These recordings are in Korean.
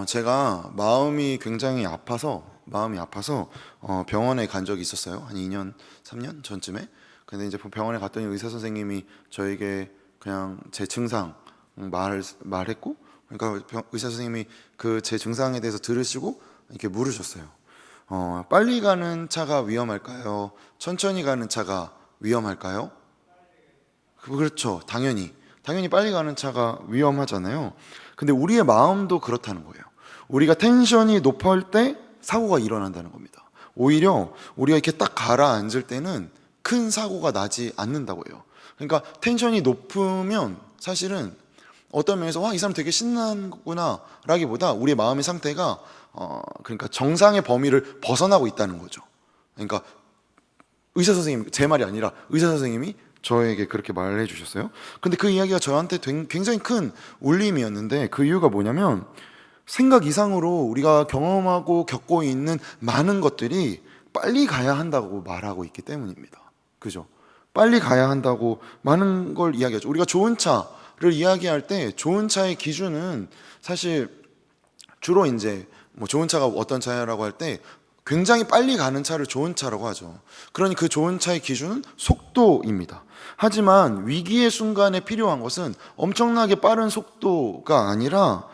제가 마음이 아파서 병원에 간 적이 있었어요. 한 2년, 3년 전쯤에. 근데 이제 병원에 갔더니 의사 선생님이 저에게 그냥 제 증상 말했고, 그러니까 의사 선생님이 그 제 증상에 대해서 들으시고 이렇게 물으셨어요. 빨리 가는 차가 위험할까요? 천천히 가는 차가 위험할까요? 그렇죠. 당연히 빨리 가는 차가 위험하잖아요. 근데 우리의 마음도 그렇다는 거예요. 우리가 텐션이 높을 때 사고가 일어난다는 겁니다. 오히려 우리가 이렇게 딱 가라앉을 때는 큰 사고가 나지 않는다고요. 그러니까 텐션이 높으면 사실은 어떤 면에서 와, 이 사람 되게 신나구나 라기보다 우리의 마음의 상태가 그러니까 정상의 범위를 벗어나고 있다는 거죠. 그러니까 의사 선생님, 제 말이 아니라 의사 선생님이 저에게 그렇게 말을 해주셨어요. 근데 그 이야기가 저한테 굉장히 큰 울림이었는데, 그 이유가 뭐냐면 생각 이상으로 우리가 경험하고 겪고 있는 많은 것들이 빨리 가야 한다고 말하고 있기 때문입니다. 그죠? 빨리 가야 한다고 많은 걸 이야기하죠. 우리가 좋은 차를 이야기할 때 좋은 차의 기준은 사실 주로 이제 뭐 좋은 차가 어떤 차라고 할 때 굉장히 빨리 가는 차를 좋은 차라고 하죠. 그러니 그 좋은 차의 기준은 속도입니다. 하지만 위기의 순간에 필요한 것은 엄청나게 빠른 속도가 아니라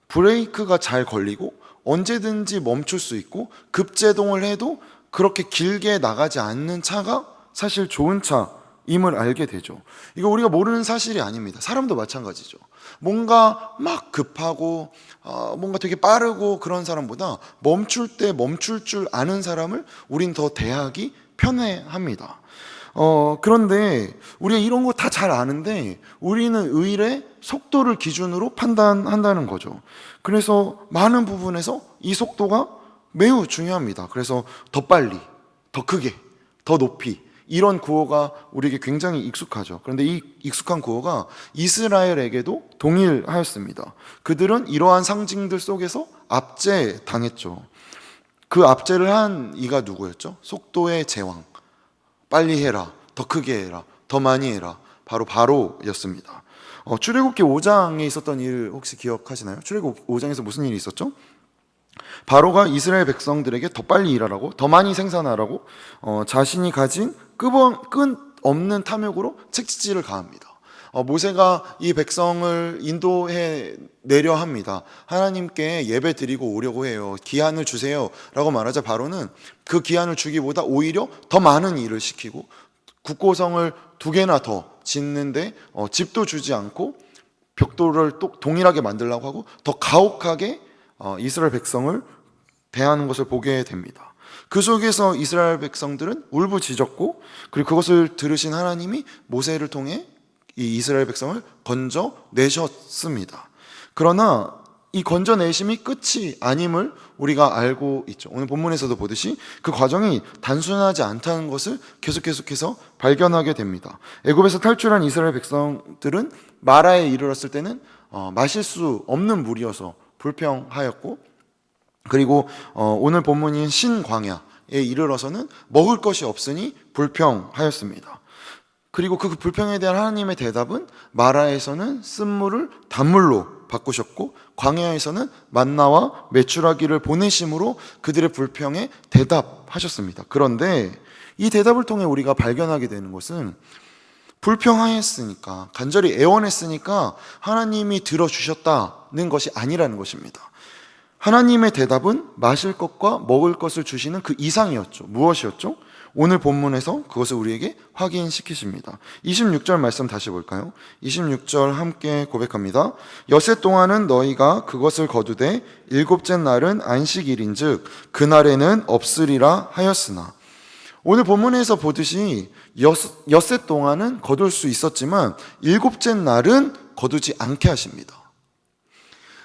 브레이크가 잘 걸리고 언제든지 멈출 수 있고 급제동을 해도 그렇게 길게 나가지 않는 차가 사실 좋은 차임을 알게 되죠. 이거 우리가 모르는 사실이 아닙니다. 사람도 마찬가지죠. 뭔가 막 급하고 뭔가 되게 빠르고 그런 사람보다 멈출 때 멈출 줄 아는 사람을 우린 더 대하기 편해합니다. 그런데 우리가 이런 거 다 잘 아는데 우리는 의례 속도를 기준으로 판단한다는 거죠. 그래서 많은 부분에서 이 속도가 매우 중요합니다. 그래서 더 빨리, 더 크게, 더 높이, 이런 구호가 우리에게 굉장히 익숙하죠. 그런데 이 익숙한 구호가 이스라엘에게도 동일하였습니다. 그들은 이러한 상징들 속에서 압제당했죠. 그 압제를 한 이가 누구였죠? 속도의 제왕. 빨리 해라, 더 크게 해라, 더 많이 해라. 바로였습니다. 출애굽기 5장에 있었던 일 혹시 기억하시나요? 출애굽 5장에서 무슨 일이 있었죠? 바로가 이스라엘 백성들에게 더 빨리 일하라고, 더 많이 생산하라고 자신이 가진 끝없는 탐욕으로 책찍질을 가합니다. 모세가 이 백성을 인도해 내려 합니다. 하나님께 예배 드리고 오려고 해요. 기한을 주세요 라고 말하자 바로는 그 기한을 주기보다 오히려 더 많은 일을 시키고 국고성을 2개나 더 짓는데 집도 주지 않고 벽돌을 또 동일하게 만들려고 하고 더 가혹하게 이스라엘 백성을 대하는 것을 보게 됩니다. 그 속에서 이스라엘 백성들은 울부짖었고, 그리고 그것을 들으신 하나님이 모세를 통해 이 이스라엘 백성을 건져내셨습니다. 그러나 이 건져내심이 끝이 아님을 우리가 알고 있죠. 오늘 본문에서도 보듯이 그 과정이 단순하지 않다는 것을 계속해서 발견하게 됩니다. 애굽에서 탈출한 이스라엘 백성들은 마라에 이르렀을 때는 마실 수 없는 물이어서 불평하였고, 그리고 오늘 본문인 신광야에 이르러서는 먹을 것이 없으니 불평하였습니다. 그리고 그 불평에 대한 하나님의 대답은 마라에서는 쓴물을 단물로 바꾸셨고 광야에서는 만나와 메추라기를 보내심으로 그들의 불평에 대답하셨습니다. 그런데 이 대답을 통해 우리가 발견하게 되는 것은 불평하였으니까, 간절히 애원했으니까 하나님이 들어주셨다는 것이 아니라는 것입니다. 하나님의 대답은 마실 것과 먹을 것을 주시는 그 이상이었죠. 무엇이었죠? 오늘 본문에서 그것을 우리에게 확인시키십니다. 26절 말씀 다시 볼까요? 26절 함께 고백합니다. 엿새 동안은 너희가 그것을 거두되 일곱째 날은 안식일인즉 그날에는 없으리라 하였으나. 오늘 본문에서 보듯이 엿새 동안은 거둘 수 있었지만 일곱째 날은 거두지 않게 하십니다.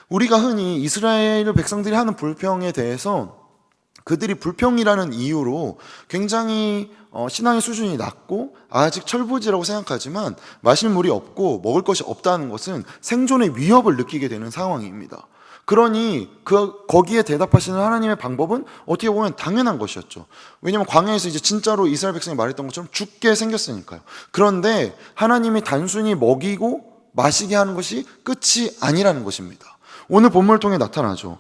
우리가 흔히 이스라엘 백성들이 하는 불평에 대해서 그들이 불평이라는 이유로 굉장히 신앙의 수준이 낮고 아직 철부지라고 생각하지만 마실 물이 없고 먹을 것이 없다는 것은 생존의 위협을 느끼게 되는 상황입니다. 그러니 거기에 대답하시는 하나님의 방법은 어떻게 보면 당연한 것이었죠. 왜냐하면 광야에서 이제 진짜로 이스라엘 백성이 말했던 것처럼 죽게 생겼으니까요. 그런데 하나님이 단순히 먹이고 마시게 하는 것이 끝이 아니라는 것입니다. 오늘 본문을 통해 나타나죠.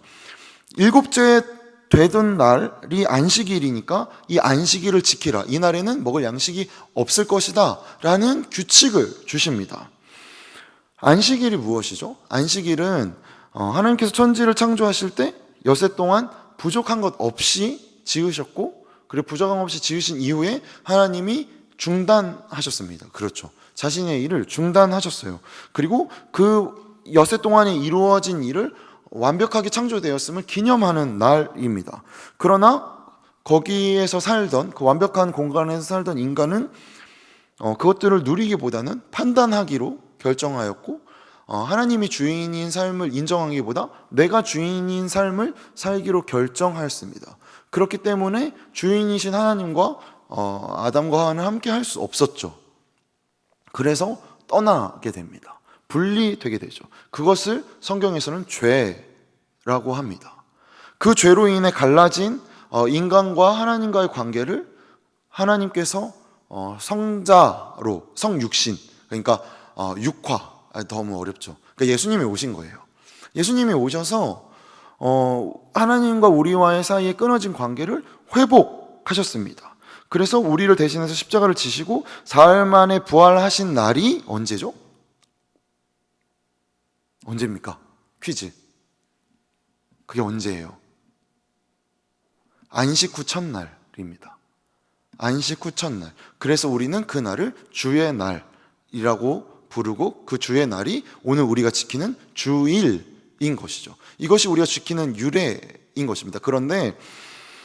일곱째 되던 날이 안식일이니까 이 안식일을 지키라. 이 날에는 먹을 양식이 없을 것이다 라는 규칙을 주십니다. 안식일이 무엇이죠? 안식일은 하나님께서 천지를 창조하실 때 엿새 동안 부족한 것 없이 지으셨고, 그리고 부족한 것 없이 지으신 이후에 하나님이 중단하셨습니다. 그렇죠. 자신의 일을 중단하셨어요. 그리고 그 엿새 동안에 이루어진 일을 완벽하게 창조되었음을 기념하는 날입니다. 그러나 거기에서 살던, 그 완벽한 공간에서 살던 인간은 그것들을 누리기보다는 판단하기로 결정하였고, 하나님이 주인인 삶을 인정하기보다 내가 주인인 삶을 살기로 결정하였습니다. 그렇기 때문에 주인이신 하나님과 아담과 하와는 함께 할 수 없었죠. 그래서 떠나게 됩니다. 분리되게 되죠. 그것을 성경에서는 죄라고 합니다. 그 죄로 인해 갈라진 인간과 하나님과의 관계를 하나님께서 성자로, 성육신, 그러니까 육화, 너무 어렵죠. 그러니까 예수님이 오신 거예요. 예수님이 오셔서 하나님과 우리와의 사이에 끊어진 관계를 회복하셨습니다. 그래서 우리를 대신해서 십자가를 지시고 사흘 만에 부활하신 날이 언제죠? 언제입니까? 퀴즈. 그게 언제예요? 안식 후 첫날입니다. 안식 후 첫날. 그래서 우리는 그 날을 주의 날이라고 부르고, 그 주의 날이 오늘 우리가 지키는 주일인 것이죠. 이것이 우리가 지키는 유래인 것입니다. 그런데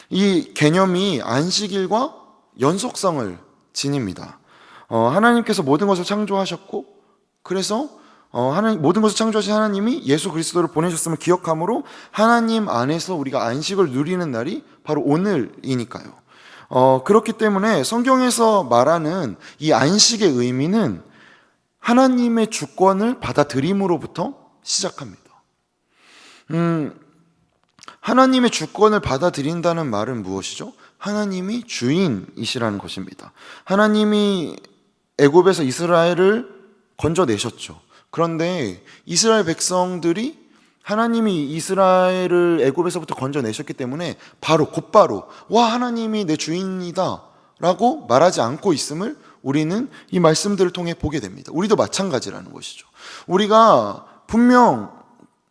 이 개념이 안식일과 연속성을 지닙니다. 하나님께서 모든 것을 창조하셨고, 그래서 모든 것을 창조하신 하나님이 예수 그리스도를 보내셨음을 기억함으로 하나님 안에서 우리가 안식을 누리는 날이 바로 오늘이니까요. 그렇기 때문에 성경에서 말하는 이 안식의 의미는 하나님의 주권을 받아들임으로부터 시작합니다. 하나님의 주권을 받아들인다는 말은 무엇이죠? 하나님이 주인이시라는 것입니다. 하나님이 애굽에서 이스라엘을 건져내셨죠. 그런데 이스라엘 백성들이 하나님이 이스라엘을 애굽에서부터 건져내셨기 때문에 곧바로 와, 하나님이 내 주인이다 라고 말하지 않고 있음을 우리는 이 말씀들을 통해 보게 됩니다. 우리도 마찬가지라는 것이죠. 우리가 분명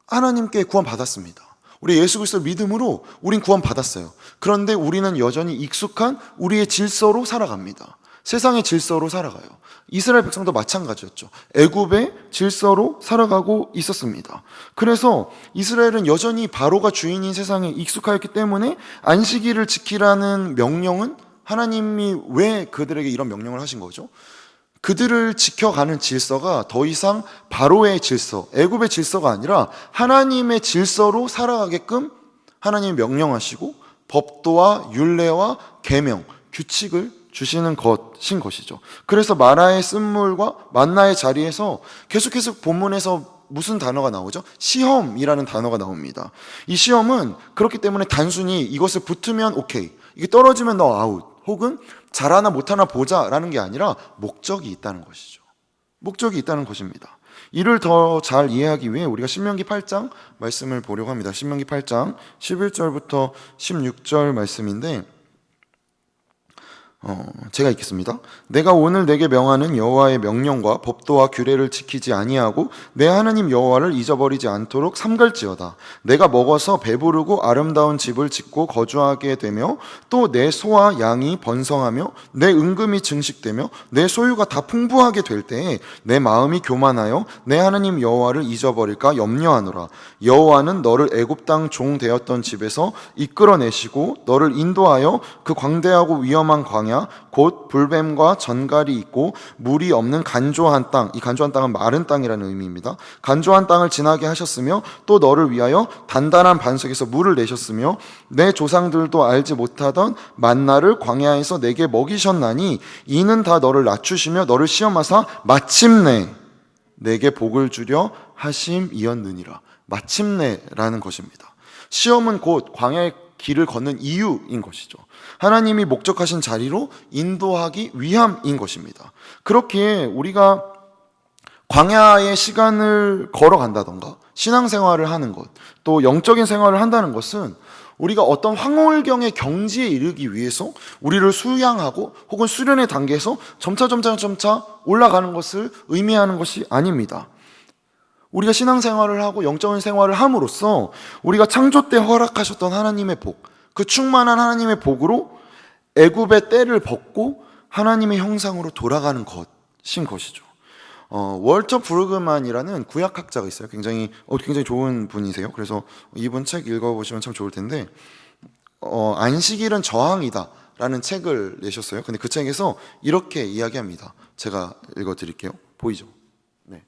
하나님께 구원받았습니다. 우리 예수 그리스도를 믿음으로 우린 구원받았어요. 그런데 우리는 여전히 익숙한 우리의 질서로 살아갑니다. 세상의 질서로 살아가요. 이스라엘 백성도 마찬가지였죠. 애굽의 질서로 살아가고 있었습니다. 그래서 이스라엘은 여전히 바로가 주인인 세상에 익숙하였기 때문에 안식일을 지키라는 명령은 하나님이 왜 그들에게 이런 명령을 하신 거죠? 그들을 지켜가는 질서가 더 이상 바로의 질서, 애굽의 질서가 아니라 하나님의 질서로 살아가게끔 하나님이 명령하시고 법도와 율례와 계명, 규칙을 주시는 것인 것이죠. 그래서 마라의 쓴물과 만나의 자리에서 계속해서 본문에서 무슨 단어가 나오죠? 시험이라는 단어가 나옵니다. 이 시험은 그렇기 때문에 단순히 이것을 붙으면 오케이, 이게 떨어지면 너 아웃, 혹은 잘하나 못하나 보자라는 게 아니라 목적이 있다는 것이죠. 목적이 있다는 것입니다. 이를 더 잘 이해하기 위해 우리가 신명기 8장 말씀을 보려고 합니다. 신명기 8장 11절부터 16절 말씀인데 제가 읽겠습니다. 내가 오늘 내게 명하는 여호와의 명령과 법도와 규례를 지키지 아니하고 내 하나님 여호와를 잊어버리지 않도록 삼갈지어다. 내가 먹어서 배부르고 아름다운 집을 짓고 거주하게 되며 또 내 소와 양이 번성하며 내 은금이 증식되며 내 소유가 다 풍부하게 될 때에 내 마음이 교만하여 내 하나님 여호와를 잊어버릴까 염려하노라. 여호와는 너를 애굽 땅 종 되었던 집에서 이끌어내시고 너를 인도하여 그 광대하고 위험한 광야 곧 불뱀과 전갈이 있고 물이 없는 간조한 땅, 이 간조한 땅은 마른 땅이라는 의미입니다. 간조한 땅을 지나게 하셨으며 또 너를 위하여 단단한 반석에서 물을 내셨으며 내 조상들도 알지 못하던 만나를 광야에서 내게 먹이셨나니 이는 다 너를 낮추시며 너를 시험하사 마침내 내게 복을 주려 하심이었느니라. 마침내라는 것입니다. 시험은 곧 광야의 길을 걷는 이유인 것이죠. 하나님이 목적하신 자리로 인도하기 위함인 것입니다. 그렇기에 우리가 광야의 시간을 걸어간다던가 신앙생활을 하는 것, 또 영적인 생활을 한다는 것은 우리가 어떤 황홀경의 경지에 이르기 위해서 우리를 수양하고 혹은 수련의 단계에서 점차 올라가는 것을 의미하는 것이 아닙니다. 우리가 신앙생활을 하고 영적인 생활을 함으로써 우리가 창조 때 허락하셨던 하나님의 복, 그 충만한 하나님의 복으로 애굽의 때를 벗고 하나님의 형상으로 돌아가는 것인 것이죠. 월터 브루그만이라는 구약학자가 있어요. 굉장히 좋은 분이세요. 그래서 이분 책 읽어보시면 참 좋을 텐데, 안식일은 저항이다 라는 책을 내셨어요. 근데 그 책에서 이렇게 이야기합니다. 제가 읽어드릴게요. 보이죠? 네.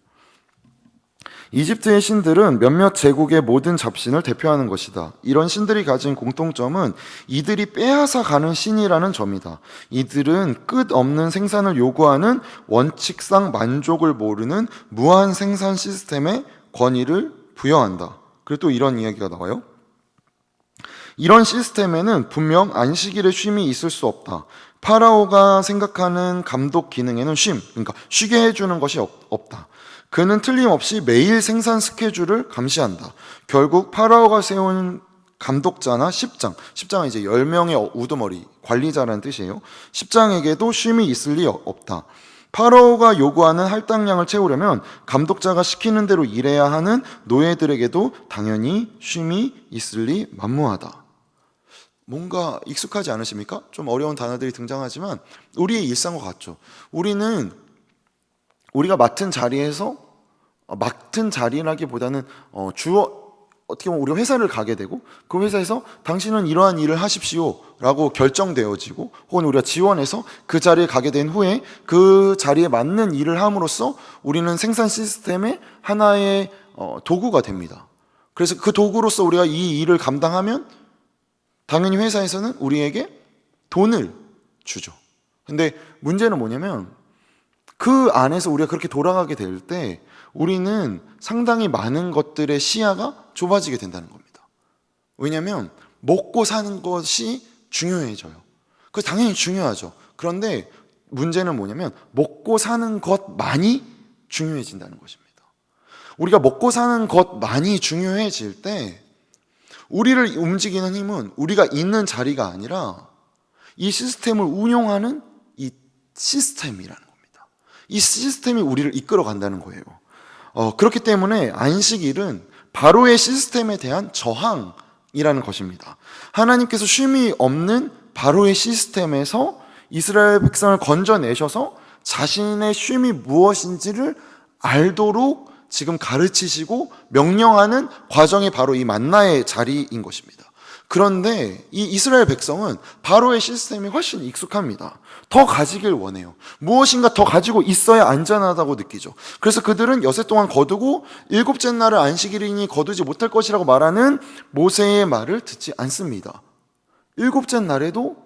이집트의 신들은 몇몇 제국의 모든 잡신을 대표하는 것이다. 이런 신들이 가진 공통점은 이들이 빼앗아 가는 신이라는 점이다. 이들은 끝없는 생산을 요구하는 원칙상 만족을 모르는 무한 생산 시스템에 권위를 부여한다. 그리고 또 이런 이야기가 나와요. 이런 시스템에는 분명 안식일의 쉼이 있을 수 없다. 파라오가 생각하는 감독 기능에는 그러니까 쉬게 해주는 것이 없다. 그는 틀림없이 매일 생산 스케줄을 감시한다. 결국 파라오가 세운 감독자나 십장은 이제 10명의 우두머리, 관리자라는 뜻이에요. 십장에게도 쉼이 있을 리 없다. 파라오가 요구하는 할당량을 채우려면 감독자가 시키는 대로 일해야 하는 노예들에게도 당연히 쉼이 있을 리 만무하다. 뭔가 익숙하지 않으십니까? 좀 어려운 단어들이 등장하지만 우리의 일상과 같죠. 우리가 맡은 자리라기보다는 어떻게 보면 우리가 회사를 가게 되고 그 회사에서 당신은 이러한 일을 하십시오 라고 결정되어지고 혹은 우리가 지원해서 그 자리에 가게 된 후에 그 자리에 맞는 일을 함으로써 우리는 생산 시스템의 하나의 도구가 됩니다. 그래서 그 도구로서 우리가 이 일을 감당하면 당연히 회사에서는 우리에게 돈을 주죠. 근데 문제는 뭐냐면 그 안에서 우리가 그렇게 돌아가게 될 때 우리는 상당히 많은 것들의 시야가 좁아지게 된다는 겁니다. 왜냐하면 먹고 사는 것이 중요해져요. 그래서 당연히 중요하죠. 그런데 문제는 뭐냐면 먹고 사는 것만이 중요해진다는 것입니다. 우리가 먹고 사는 것만이 중요해질 때 우리를 움직이는 힘은 우리가 있는 자리가 아니라 이 시스템을 운용하는 이 시스템이라는 겁니다. 이 시스템이 우리를 이끌어 간다는 거예요. 그렇기 때문에 안식일은 바로의 시스템에 대한 저항이라는 것입니다. 하나님께서 쉼이 없는 바로의 시스템에서 이스라엘 백성을 건져내셔서 자신의 쉼이 무엇인지를 알도록 지금 가르치시고 명령하는 과정이 바로 이 만나의 자리인 것입니다. 그런데 이 이스라엘 백성은 바로의 시스템이 훨씬 익숙합니다. 더 가지길 원해요. 무엇인가 더 가지고 있어야 안전하다고 느끼죠. 그래서 그들은 엿새 동안 거두고 일곱째 날을 안식일이니 거두지 못할 것이라고 말하는 모세의 말을 듣지 않습니다. 일곱째 날에도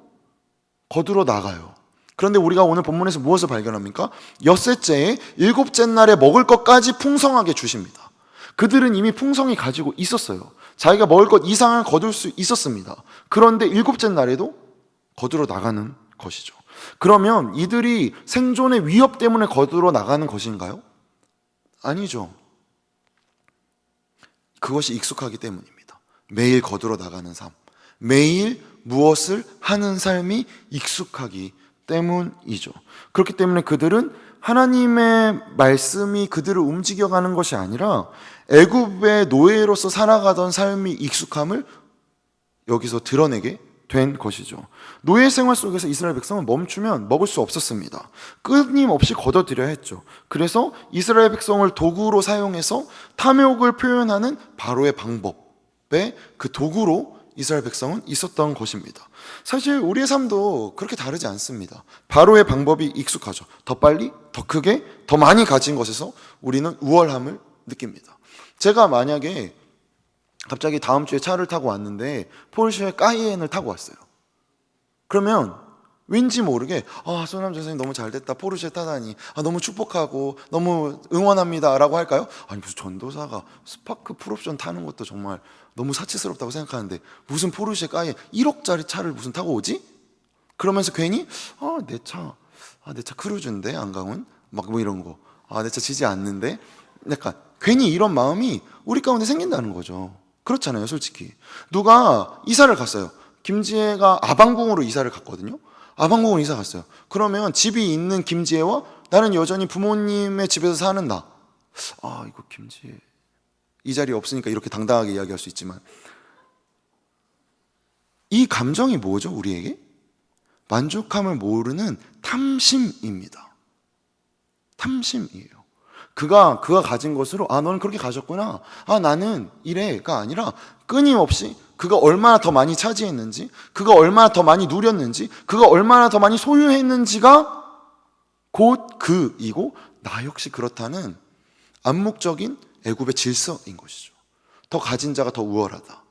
거두러 나가요. 그런데 우리가 오늘 본문에서 무엇을 발견합니까? 엿새째에 일곱째 날에 먹을 것까지 풍성하게 주십니다. 그들은 이미 풍성히 가지고 있었어요. 자기가 먹을 것 이상을 거둘 수 있었습니다. 그런데 일곱째 날에도 거두러 나가는 것이죠. 그러면 이들이 생존의 위협 때문에 거두러 나가는 것인가요? 아니죠. 그것이 익숙하기 때문입니다. 매일 거두러 나가는 삶, 매일 무엇을 하는 삶이 익숙하기 때문이죠. 그렇기 때문에 그들은 하나님의 말씀이 그들을 움직여가는 것이 아니라 애굽의 노예로서 살아가던 삶이 익숙함을 여기서 드러내게 된 것이죠. 노예 생활 속에서 이스라엘 백성은 멈추면 먹을 수 없었습니다. 끊임없이 걷어들여야 했죠. 그래서 이스라엘 백성을 도구로 사용해서 탐욕을 표현하는 바로의 방법의 그 도구로 이스라엘 백성은 있었던 것입니다. 사실 우리의 삶도 그렇게 다르지 않습니다. 바로의 방법이 익숙하죠. 더 빨리, 더 크게, 더 많이 가진 것에서 우리는 우월함을 느낍니다. 제가 만약에 갑자기 다음 주에 차를 타고 왔는데 포르쉐 까이엔을 타고 왔어요. 그러면 왠지 모르게 손남 선생님 너무 잘됐다, 포르쉐 타다니, 너무 축복하고 너무 응원합니다 라고 할까요? 아니 무슨 전도사가 스파크 풀옵션 타는 것도 정말 너무 사치스럽다고 생각하는데 무슨 포르쉐 까이엔 1억짜리 차를 무슨 타고 오지? 그러면서 괜히 내 차 크루즈인데 안강은 막 뭐 이런 거 아, 내가 진짜 지지 않는데? 약간 괜히 이런 마음이 우리 가운데 생긴다는 거죠. 그렇잖아요, 솔직히. 누가 이사를 갔어요. 김지혜가 아방궁으로 이사를 갔거든요. 아방궁으로 이사 갔어요. 그러면 집이 있는 김지혜와 나는 여전히 부모님의 집에서 사는 나. 아, 이거 김지혜 이 자리에 없으니까 이렇게 당당하게 이야기할 수 있지만, 이 감정이 뭐죠, 우리에게? 만족함을 모르는 탐심입니다. 탐심이에요. 그가 가진 것으로, 아, 너는 그렇게 가졌구나. 아, 나는 이래가 아니라 끊임없이 그가 얼마나 더 많이 차지했는지, 그가 얼마나 더 많이 누렸는지, 그가 얼마나 더 많이 소유했는지가 곧 그이고, 나 역시 그렇다는 암묵적인 애굽의 질서인 것이죠. 더 가진 자가 더 우월하다.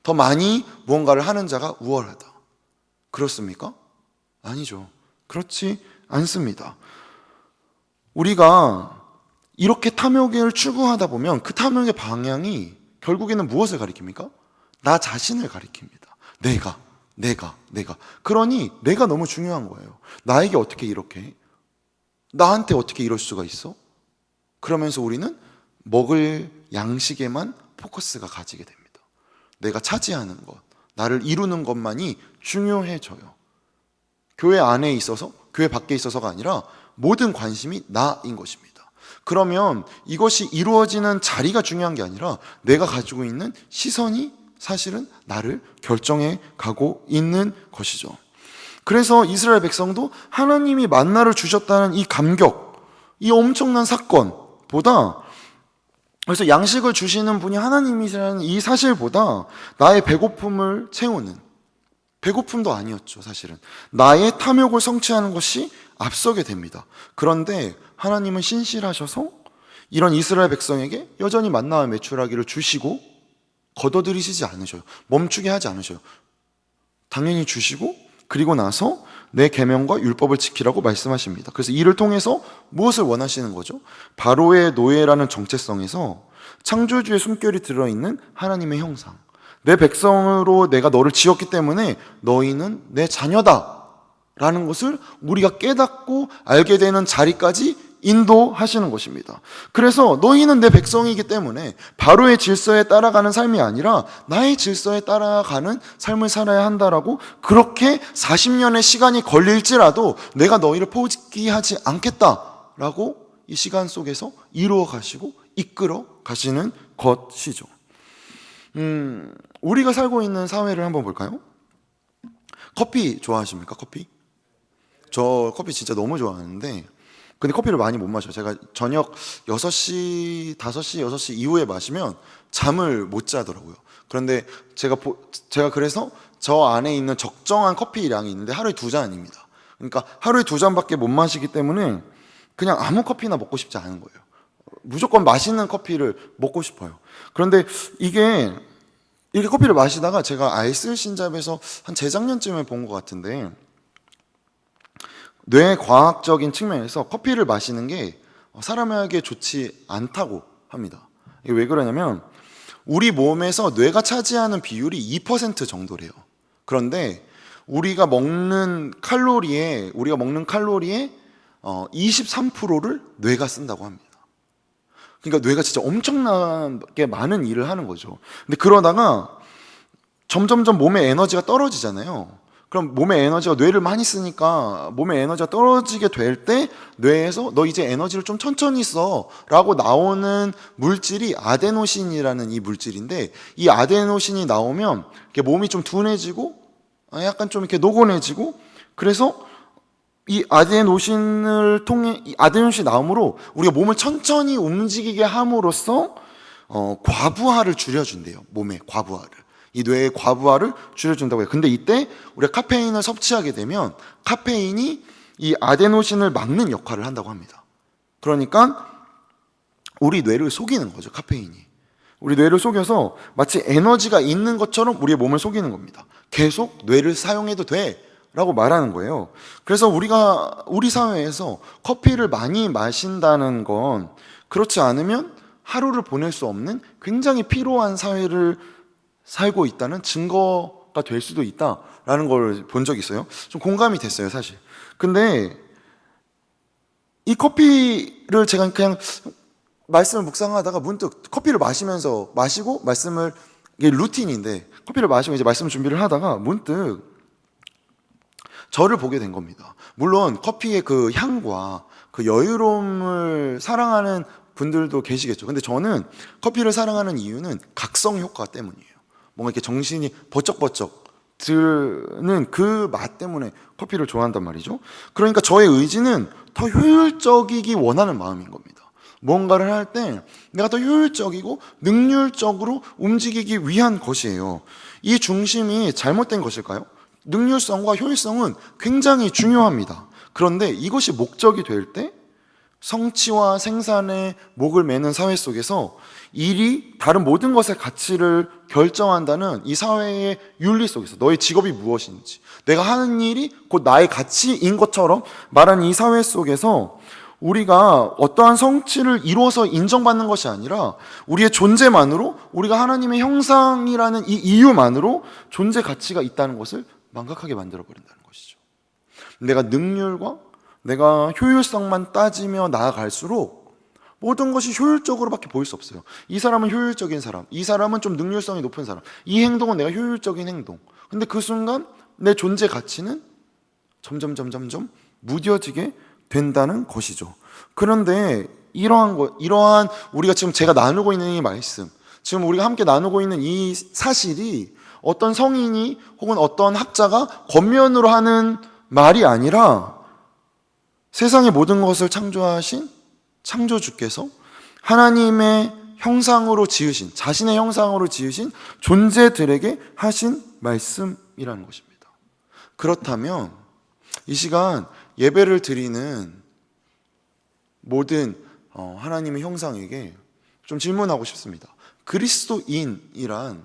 더 많이 무언가를 하는 자가 우월하다. 그렇습니까? 아니죠. 그렇지 않습니다. 우리가 이렇게 탐욕을 추구하다 보면 그 탐욕의 방향이 결국에는 무엇을 가리킵니까? 나 자신을 가리킵니다. 내가. 그러니 내가 너무 중요한 거예요. 나에게 어떻게 이렇게 해? 나한테 어떻게 이럴 수가 있어? 그러면서 우리는 먹을 양식에만 포커스가 가지게 됩니다. 내가 차지하는 것, 나를 이루는 것만이 중요해져요. 교회 안에 있어서, 교회 밖에 있어서가 아니라 모든 관심이 나인 것입니다. 그러면 이것이 이루어지는 자리가 중요한 게 아니라 내가 가지고 있는 시선이 사실은 나를 결정해 가고 있는 것이죠. 그래서 이스라엘 백성도 하나님이 만나를 주셨다는 이 감격, 이 엄청난 사건보다, 그래서 양식을 주시는 분이 하나님이시라는 이 사실보다 나의 배고픔을 채우는, 배고픔도 아니었죠, 사실은. 나의 탐욕을 성취하는 것이 앞서게 됩니다. 그런데 하나님은 신실하셔서 이런 이스라엘 백성에게 여전히 만나와 메추라기를 주시고 걷어들이시지 않으셔요. 멈추게 하지 않으셔요. 당연히 주시고, 그리고 나서 내 계명과 율법을 지키라고 말씀하십니다. 그래서 이를 통해서 무엇을 원하시는 거죠? 바로의 노예라는 정체성에서 창조주의 숨결이 들어있는 하나님의 형상, 내 백성으로 내가 너를 지었기 때문에 너희는 내 자녀다 라는 것을 우리가 깨닫고 알게 되는 자리까지 인도하시는 것입니다. 그래서 너희는 내 백성이기 때문에 바로의 질서에 따라가는 삶이 아니라 나의 질서에 따라가는 삶을 살아야 한다라고, 그렇게 40년의 시간이 걸릴지라도 내가 너희를 포기하지 않겠다라고 이 시간 속에서 이루어 가시고 이끌어 가시는 것이죠. 우리가 살고 있는 사회를 한번 볼까요? 커피 좋아하십니까? 커피? 저 커피 진짜 너무 좋아하는데, 근데 커피를 많이 못 마셔요. 제가 저녁 6시, 5시, 6시 이후에 마시면 잠을 못 자더라고요. 그런데 제가 그래서 저 안에 있는 적정한 커피량이 있는데 하루에 2잔입니다. 그러니까 하루에 2잔밖에 못 마시기 때문에 그냥 아무 커피나 먹고 싶지 않은 거예요. 무조건 맛있는 커피를 먹고 싶어요. 그런데 이렇게 커피를 마시다가 제가 알쓸 신잡에서 한 재작년쯤에 본 것 같은데, 뇌과학적인 측면에서 커피를 마시는 게 사람에게 좋지 않다고 합니다. 이게 왜 그러냐면 우리 몸에서 뇌가 차지하는 비율이 2% 정도래요. 그런데 우리가 먹는 칼로리의 23%를 뇌가 쓴다고 합니다. 그러니까 뇌가 진짜 엄청나게 많은 일을 하는 거죠. 근데 그러다가 점점점 몸의 에너지가 떨어지잖아요. 그럼 몸의 에너지가, 뇌를 많이 쓰니까 몸의 에너지가 떨어지게 될 때 뇌에서 너 이제 에너지를 좀 천천히 써 라고 나오는 물질이 아데노신이라는 이 물질인데, 이 아데노신이 나오면 이렇게 몸이 좀 둔해지고 약간 좀 이렇게 노곤해지고, 그래서 이 아데노신을 통해, 이 아데노신이 나옴으로 우리가 몸을 천천히 움직이게 함으로써 과부하를 줄여준대요. 몸의 과부하를, 이 뇌의 과부하를 줄여준다고 해요. 근데 이때 우리가 카페인을 섭취하게 되면 카페인이 이 아데노신을 막는 역할을 한다고 합니다. 그러니까 우리 뇌를 속이는 거죠, 카페인이. 우리 뇌를 속여서 마치 에너지가 있는 것처럼 우리의 몸을 속이는 겁니다. 계속 뇌를 사용해도 돼 라고 말하는 거예요. 그래서 우리 사회에서 커피를 많이 마신다는 건, 그렇지 않으면 하루를 보낼 수 없는 굉장히 피로한 사회를 살고 있다는 증거가 될 수도 있다라는 걸 본 적이 있어요. 좀 공감이 됐어요, 사실. 근데 이 커피를 제가 그냥 말씀을 묵상하다가 문득 커피를 마시고 말씀을, 이게 루틴인데 커피를 마시고 이제 말씀 준비를 하다가 문득 저를 보게 된 겁니다. 물론 커피의 그 향과 그 여유로움을 사랑하는 분들도 계시겠죠. 근데 저는 커피를 사랑하는 이유는 각성 효과 때문이에요. 뭔가 이렇게 정신이 버쩍버쩍 드는 그 맛 때문에 커피를 좋아한단 말이죠. 그러니까 저의 의지는 더 효율적이기 원하는 마음인 겁니다. 뭔가를 할 때 내가 더 효율적이고 능률적으로 움직이기 위한 것이에요. 이 중심이 잘못된 것일까요? 능률성과 효율성은 굉장히 중요합니다. 그런데 이것이 목적이 될 때 성취와 생산에 목을 매는 사회 속에서 일이 다른 모든 것의 가치를 결정한다는 이 사회의 윤리 속에서 너의 직업이 무엇인지, 내가 하는 일이 곧 나의 가치인 것처럼 말하는 이 사회 속에서 우리가 어떠한 성취를 이루어서 인정받는 것이 아니라 우리의 존재만으로, 우리가 하나님의 형상이라는 이 이유만으로 존재 가치가 있다는 것을 망각하게 만들어버린다는 것이죠. 내가 능률과 내가 효율성만 따지며 나아갈수록 모든 것이 효율적으로밖에 보일 수 없어요. 이 사람은 효율적인 사람, 이 사람은 좀 능률성이 높은 사람, 이 행동은 내가 효율적인 행동. 근데 그 순간 내 존재 가치는 점점 무뎌지게 된다는 것이죠. 그런데 이러한 우리가 지금 제가 나누고 있는 이 말씀, 지금 우리가 함께 나누고 있는 이 사실이 어떤 성인이 혹은 어떤 학자가 겉면으로 하는 말이 아니라 세상의 모든 것을 창조하신 창조주께서 하나님의 형상으로 지으신, 자신의 형상으로 지으신 존재들에게 하신 말씀이라는 것입니다. 그렇다면 이 시간 예배를 드리는 모든 하나님의 형상에게 좀 질문하고 싶습니다. 그리스도인이란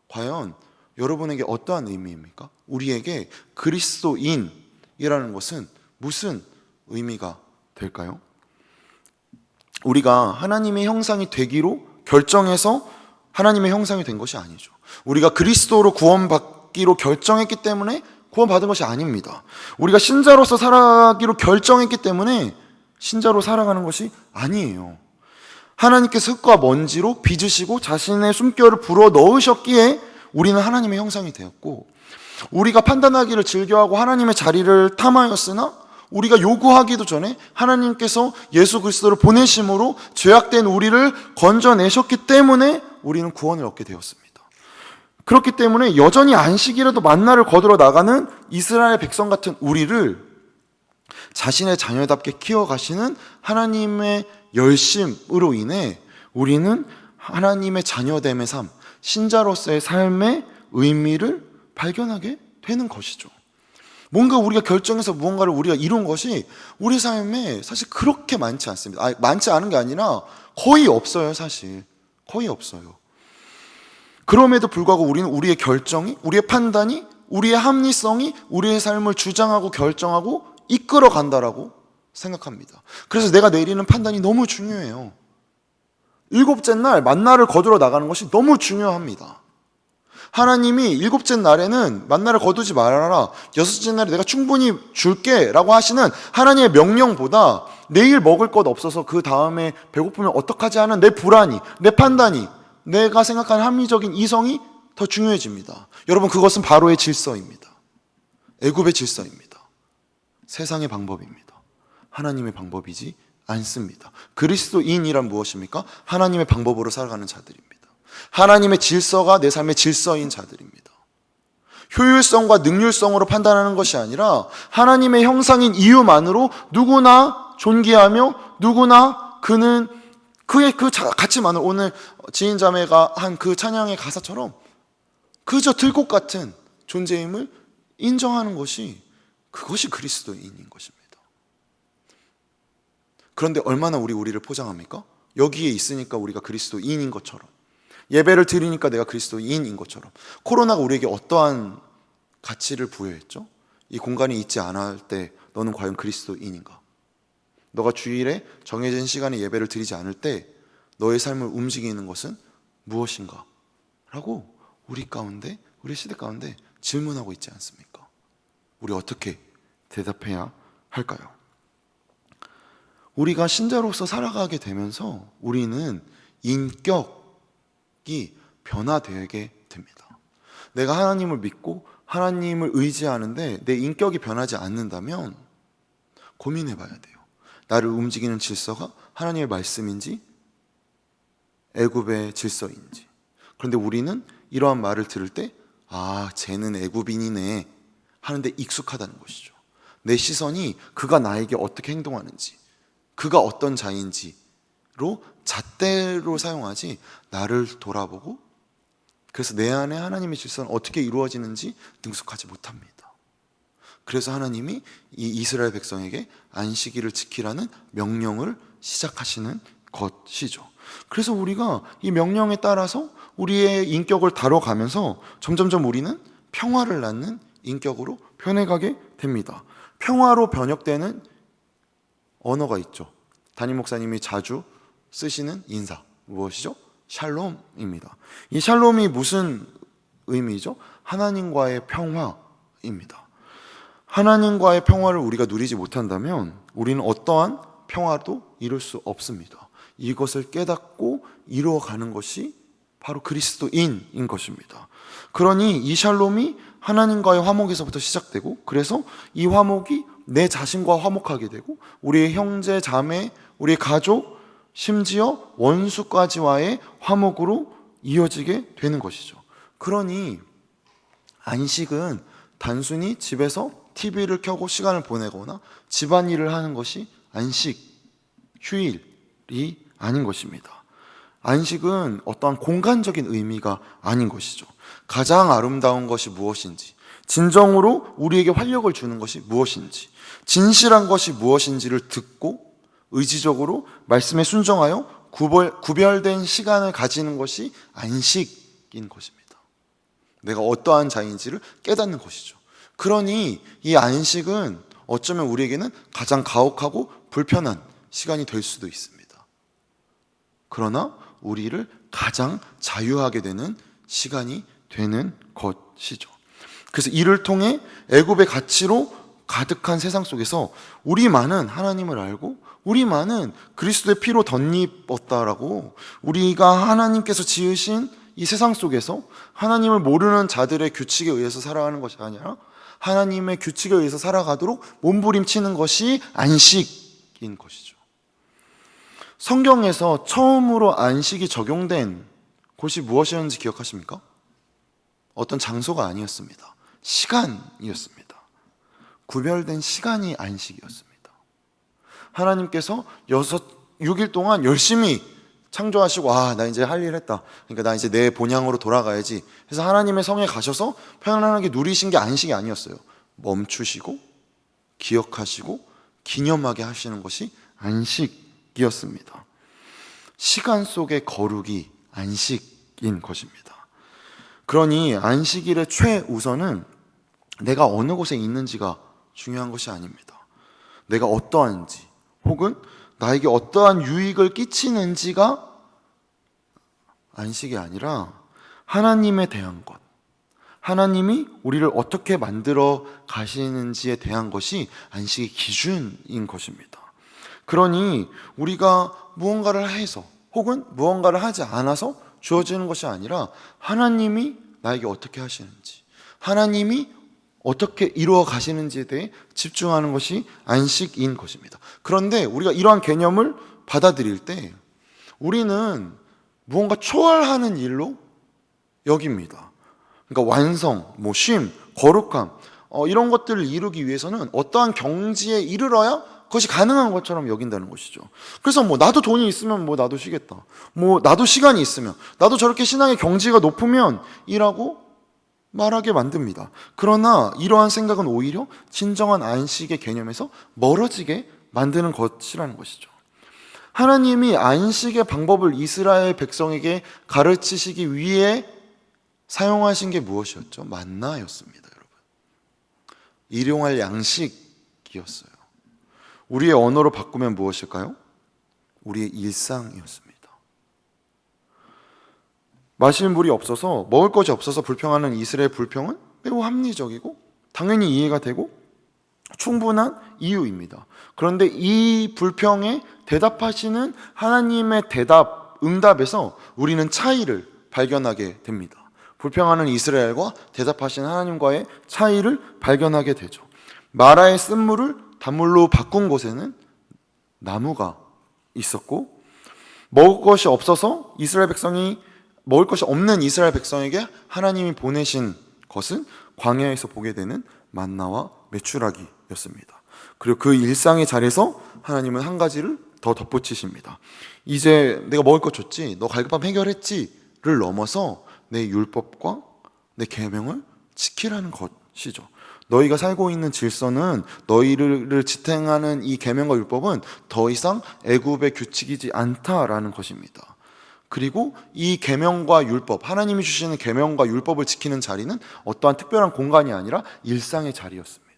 과연 여러분에게 어떠한 의미입니까? 우리에게 그리스도인이라는 것은 무슨 의미가 될까요? 우리가 하나님의 형상이 되기로 결정해서 하나님의 형상이 된 것이 아니죠. 우리가 그리스도로 구원받기로 결정했기 때문에 구원받은 것이 아닙니다. 우리가 신자로서 살아가기로 결정했기 때문에 신자로 살아가는 것이 아니에요. 하나님께서 흙과 먼지로 빚으시고 자신의 숨결을 불어 넣으셨기에 우리는 하나님의 형상이 되었고, 우리가 판단하기를 즐겨하고 하나님의 자리를 탐하였으나 우리가 요구하기도 전에 하나님께서 예수 그리스도를 보내심으로 죄악된 우리를 건져내셨기 때문에 우리는 구원을 얻게 되었습니다. 그렇기 때문에 여전히 안식일에도 만나를 거두러 나가는 이스라엘 백성 같은 우리를 자신의 자녀답게 키워가시는 하나님의 열심으로 인해 우리는 하나님의 자녀됨의 삶, 신자로서의 삶의 의미를 발견하게 되는 것이죠. 뭔가 우리가 결정해서 무언가를 우리가 이룬 것이 우리 삶에 사실 그렇게 많지 않습니다. 많지 않은 게 아니라 거의 없어요, 사실. 거의 없어요. 그럼에도 불구하고 우리는 우리의 결정이, 우리의 판단이, 우리의 합리성이 우리의 삶을 주장하고 결정하고 이끌어 간다라고 생각합니다. 그래서 내가 내리는 판단이 너무 중요해요. 7째 날 만나를 거두러 나가는 것이 너무 중요합니다. 하나님이 7째 날에는 만나를 거두지 말아라, 6째 날에 내가 충분히 줄게 라고 하시는 하나님의 명령보다 내일 먹을 것 없어서 그 다음에 배고프면 어떡하지 하는 내 불안이, 내 판단이, 내가 생각하는 합리적인 이성이 더 중요해집니다. 여러분, 그것은 바로의 질서입니다. 애굽의 질서입니다. 세상의 방법입니다. 하나님의 방법이지 않습니다. 그리스도인이란 무엇입니까? 하나님의 방법으로 살아가는 자들입니다. 하나님의 질서가 내 삶의 질서인 자들입니다. 효율성과 능률성으로 판단하는 것이 아니라 하나님의 형상인 이유만으로 누구나 존귀하며 누구나 그는 그의 그 가치만으로, 오늘 지인자매가 한 그 찬양의 가사처럼 그저 들꽃 같은 존재임을 인정하는 것이, 그것이 그리스도인인 것입니다. 그런데 얼마나 우리를 포장합니까? 여기에 있으니까 우리가 그리스도인인 것처럼, 예배를 드리니까 내가 그리스도인인 것처럼. 코로나가 우리에게 어떠한 가치를 부여했죠? 이 공간이 있지 않을 때 너는 과연 그리스도인인가? 너가 주일에 정해진 시간에 예배를 드리지 않을 때 너의 삶을 움직이는 것은 무엇인가? 라고 우리 가운데, 우리 시대 가운데 질문하고 있지 않습니까? 우리 어떻게 대답해야 할까요? 우리가 신자로서 살아가게 되면서 우리는 인격이 변화되게 됩니다. 내가 하나님을 믿고 하나님을 의지하는데 내 인격이 변하지 않는다면 고민해 봐야 돼요. 나를 움직이는 질서가 하나님의 말씀인지 애굽의 질서인지. 그런데 우리는 이러한 말을 들을 때 쟤는 애굽인이네 하는데 익숙하다는 것이죠. 내 시선이 그가 나에게 어떻게 행동하는지, 그가 어떤 자인지로 잣대로 사용하지 나를 돌아보고, 그래서 내 안에 하나님의 질서는 어떻게 이루어지는지 능숙하지 못합니다. 그래서 하나님이 이 이스라엘 백성에게 안식일을 지키라는 명령을 시작하시는 것이죠. 그래서 우리가 이 명령에 따라서 우리의 인격을 다뤄가면서 점점점 우리는 평화를 낳는 인격으로 변해가게 됩니다. 평화로 번역되는 언어가 있죠. 담임 목사님이 자주 쓰시는 인사, 무엇이죠? 샬롬입니다. 이 샬롬이 무슨 의미죠? 하나님과의 평화입니다. 하나님과의 평화를 우리가 누리지 못한다면 우리는 어떠한 평화도 이룰 수 없습니다. 이것을 깨닫고 이루어가는 것이 바로 그리스도인인 것입니다. 그러니 이 샬롬이 하나님과의 화목에서부터 시작되고, 그래서 이 화목이 내 자신과 화목하게 되고 우리의 형제, 자매, 우리의 가족, 심지어 원수까지와의 화목으로 이어지게 되는 것이죠. 그러니 안식은 단순히 집에서 TV를 켜고 시간을 보내거나 집안일을 하는 것이 안식, 휴일이 아닌 것입니다. 안식은 어떠한 공간적인 의미가 아닌 것이죠. 가장 아름다운 것이 무엇인지, 진정으로 우리에게 활력을 주는 것이 무엇인지, 진실한 것이 무엇인지를 듣고 의지적으로 말씀에 순종하여 구별된 시간을 가지는 것이 안식인 것입니다. 내가 어떠한 자인지를 깨닫는 것이죠. 그러니 이 안식은 어쩌면 우리에게는 가장 가혹하고 불편한 시간이 될 수도 있습니다. 그러나 우리를 가장 자유하게 되는 시간이 되는 것이죠. 그래서 이를 통해 애굽의 가치로 가득한 세상 속에서 우리만은 하나님을 알고 우리만은 그리스도의 피로 덧입었다라고, 우리가 하나님께서 지으신 이 세상 속에서 하나님을 모르는 자들의 규칙에 의해서 살아가는 것이 아니라 하나님의 규칙에 의해서 살아가도록 몸부림치는 것이 안식인 것이죠. 성경에서 처음으로 안식이 적용된 곳이 무엇이었는지 기억하십니까? 어떤 장소가 아니었습니다. 시간이었습니다. 구별된 시간이 안식이었습니다. 하나님께서 6일 동안 열심히 창조하시고 나 이제 할 일 했다, 그러니까 나 이제 내 본향으로 돌아가야지 해서 하나님의 성에 가셔서 편안하게 누리신 게 안식이 아니었어요. 멈추시고 기억하시고 기념하게 하시는 것이 안식이었습니다. 시간 속의 거룩이 안식인 것입니다. 그러니 안식일의 최우선은 내가 어느 곳에 있는지가 중요한 것이 아닙니다. 내가 어떠한지, 혹은 나에게 어떠한 유익을 끼치는지가 안식이 아니라 하나님에 대한 것, 하나님이 우리를 어떻게 만들어 가시는지에 대한 것이 안식의 기준인 것입니다. 그러니 우리가 무언가를 해서 혹은 무언가를 하지 않아서 주어지는 것이 아니라 하나님이 나에게 어떻게 하시는지, 하나님이 어떻게 이루어 가시는지에 대해 집중하는 것이 안식인 것입니다. 그런데 우리가 이러한 개념을 받아들일 때 우리는 무언가 초월하는 일로 여깁니다. 그러니까 완성, 쉼, 거룩함, 이런 것들을 이루기 위해서는 어떠한 경지에 이르러야 그것이 가능한 것처럼 여긴다는 것이죠. 그래서 나도 돈이 있으면 나도 쉬겠다, 나도 시간이 있으면, 나도 저렇게 신앙의 경지가 높으면 이라고 말하게 만듭니다. 그러나 이러한 생각은 오히려 진정한 안식의 개념에서 멀어지게 만드는 것이라는 것이죠. 하나님이 안식의 방법을 이스라엘 백성에게 가르치시기 위해 사용하신 게 무엇이었죠? 만나였습니다, 여러분. 일용할 양식이었어요. 우리의 언어로 바꾸면 무엇일까요? 우리의 일상이었습니다. 마실 물이 없어서, 먹을 것이 없어서 불평하는 이스라엘 불평은 매우 합리적이고 당연히 이해가 되고 충분한 이유입니다. 그런데 이 불평에 대답하시는 하나님의 응답에서 우리는 차이를 발견하게 됩니다. 불평하는 이스라엘과 대답하시는 하나님과의 차이를 발견하게 되죠. 마라의 쓴물을 단물로 바꾼 곳에는 나무가 있었고, 먹을 것이 없는 이스라엘 백성에게 하나님이 보내신 것은 광야에서 보게 되는 만나와 메추라기였습니다. 그리고 그 일상의 자리에서 하나님은 한 가지를 더 덧붙이십니다. 이제 내가 먹을 것 줬지, 너 갈급함 해결했지를 넘어서 내 율법과 내 계명을 지키라는 것이죠. 너희가 살고 있는 질서는, 너희를 지탱하는 이 계명과 율법은 더 이상 애굽의 규칙이지 않다라는 것입니다. 그리고 이 계명과 율법, 하나님이 주시는 계명과 율법을 지키는 자리는 어떠한 특별한 공간이 아니라 일상의 자리였습니다.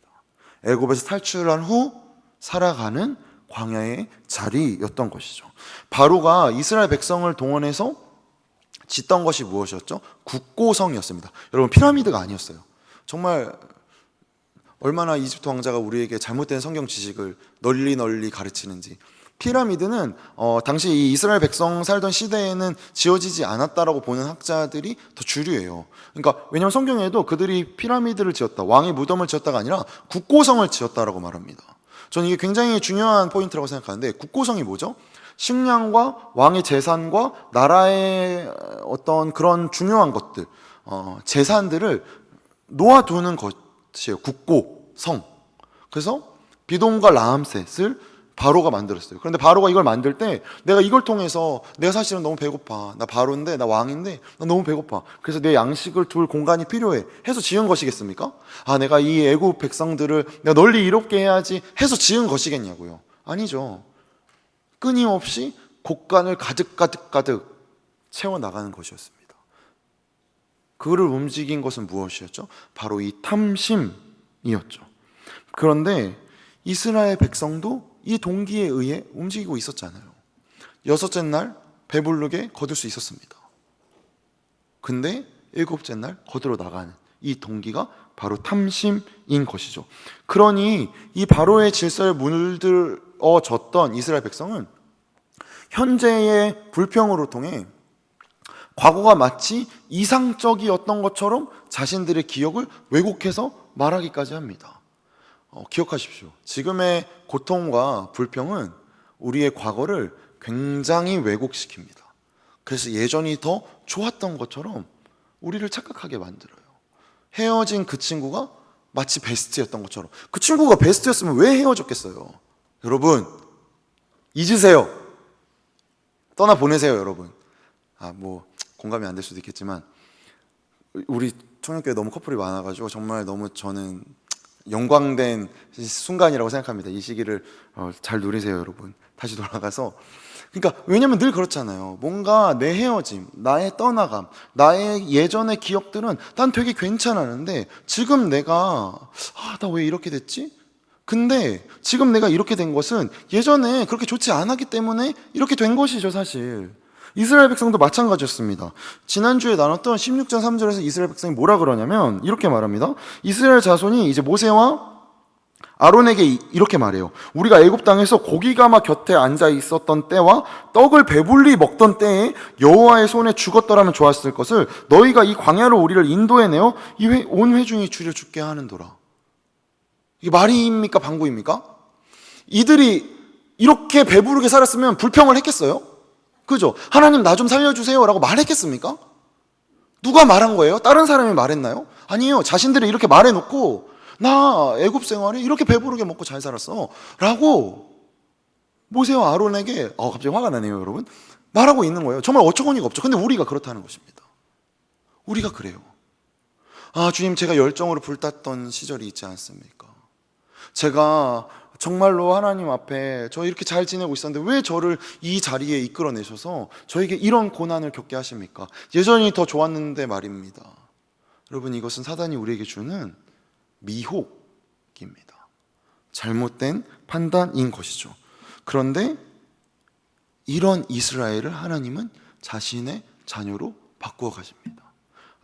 애굽에서 탈출한 후 살아가는 광야의 자리였던 것이죠. 바로가 이스라엘 백성을 동원해서 짓던 것이 무엇이었죠? 국고성이었습니다. 여러분, 피라미드가 아니었어요. 정말 얼마나 이집트 왕자가 우리에게 잘못된 성경 지식을 널리 가르치는지. 피라미드는 당시 이 이스라엘 백성 살던 시대에는 지어지지 않았다라고 보는 학자들이 더 주류예요. 그러니까 왜냐하면 성경에도 그들이 피라미드를 지었다, 왕의 무덤을 지었다가 아니라 국고성을 지었다라고 말합니다. 저는 이게 굉장히 중요한 포인트라고 생각하는데, 국고성이 뭐죠? 식량과 왕의 재산과 나라의 어떤 그런 중요한 것들, 재산들을 놓아두는 것이에요. 국고성. 그래서 비돔과 라암셋을 바로가 만들었어요. 그런데 바로가 이걸 만들 때, 내가 이걸 통해서 내가 사실은 너무 배고파, 나 바로인데, 나 왕인데 나 너무 배고파, 그래서 내 양식을 둘 공간이 필요해 해서 지은 것이겠습니까? 내가 이 애굽 백성들을 내가 널리 이롭게 해야지 해서 지은 것이겠냐고요? 아니죠. 끊임없이 곡간을 가득 채워나가는 것이었습니다. 그를 움직인 것은 무엇이었죠? 바로 이 탐심이었죠. 그런데 이스라엘 백성도 이 동기에 의해 움직이고 있었잖아요. 6째 날 배부르게 거둘 수 있었습니다. 근데 7째 날 거들어 나가는 이 동기가 바로 탐심인 것이죠. 그러니 이 바로의 질서에 물들어졌던 이스라엘 백성은 현재의 불평으로 통해 과거가 마치 이상적이었던 것처럼 자신들의 기억을 왜곡해서 말하기까지 합니다. 기억하십시오. 지금의 고통과 불평은 우리의 과거를 굉장히 왜곡시킵니다. 그래서 예전이 더 좋았던 것처럼 우리를 착각하게 만들어요. 헤어진 그 친구가 마치 베스트였던 것처럼. 그 친구가 베스트였으면 왜 헤어졌겠어요? 여러분, 잊으세요. 떠나보내세요, 여러분. 공감이 안 될 수도 있겠지만, 우리 청년교회 너무 커플이 많아가지고 정말 너무 저는 영광된 순간이라고 생각합니다. 이 시기를 잘 누리세요, 여러분. 다시 돌아가서, 그러니까 왜냐면 늘 그렇잖아요. 뭔가 내 헤어짐, 나의 떠나감, 나의 예전의 기억들은 난 되게 괜찮았는데 지금 내가 나 왜 이렇게 됐지? 근데 지금 내가 이렇게 된 것은 예전에 그렇게 좋지 않았기 때문에 이렇게 된 것이죠, 사실. 이스라엘 백성도 마찬가지였습니다. 지난주에 나눴던 16장 3절에서 이스라엘 백성이 뭐라 그러냐면 이렇게 말합니다. 이스라엘 자손이 이제 모세와 아론에게 이렇게 말해요. 우리가 애굽 땅에서 고기가마 곁에 앉아 있었던 때와 떡을 배불리 먹던 때에 여호와의 손에 죽었더라면 좋았을 것을 너희가 이 광야로 우리를 인도해내어 온 회중이 주려 죽게 하는도라. 이게 말입니까 방구입니까? 이들이 이렇게 배부르게 살았으면 불평을 했겠어요? 그죠? 하나님 나 좀 살려주세요 라고 말했겠습니까? 누가 말한 거예요? 다른 사람이 말했나요? 아니에요. 자신들이 이렇게 말해놓고 나 애굽 생활에 이렇게 배부르게 먹고 잘 살았어 라고 모세와 아론에게 갑자기 화가 나네요, 여러분. 말하고 있는 거예요. 정말 어처구니가 없죠. 근데 우리가 그렇다는 것입니다. 우리가 그래요. 주님, 제가 열정으로 불탔던 시절이 있지 않습니까? 제가 정말로 하나님 앞에 저 이렇게 잘 지내고 있었는데 왜 저를 이 자리에 이끌어내셔서 저에게 이런 고난을 겪게 하십니까? 예전이 더 좋았는데 말입니다. 여러분, 이것은 사단이 우리에게 주는 미혹입니다. 잘못된 판단인 것이죠. 그런데 이런 이스라엘을 하나님은 자신의 자녀로 바꾸어 가십니다.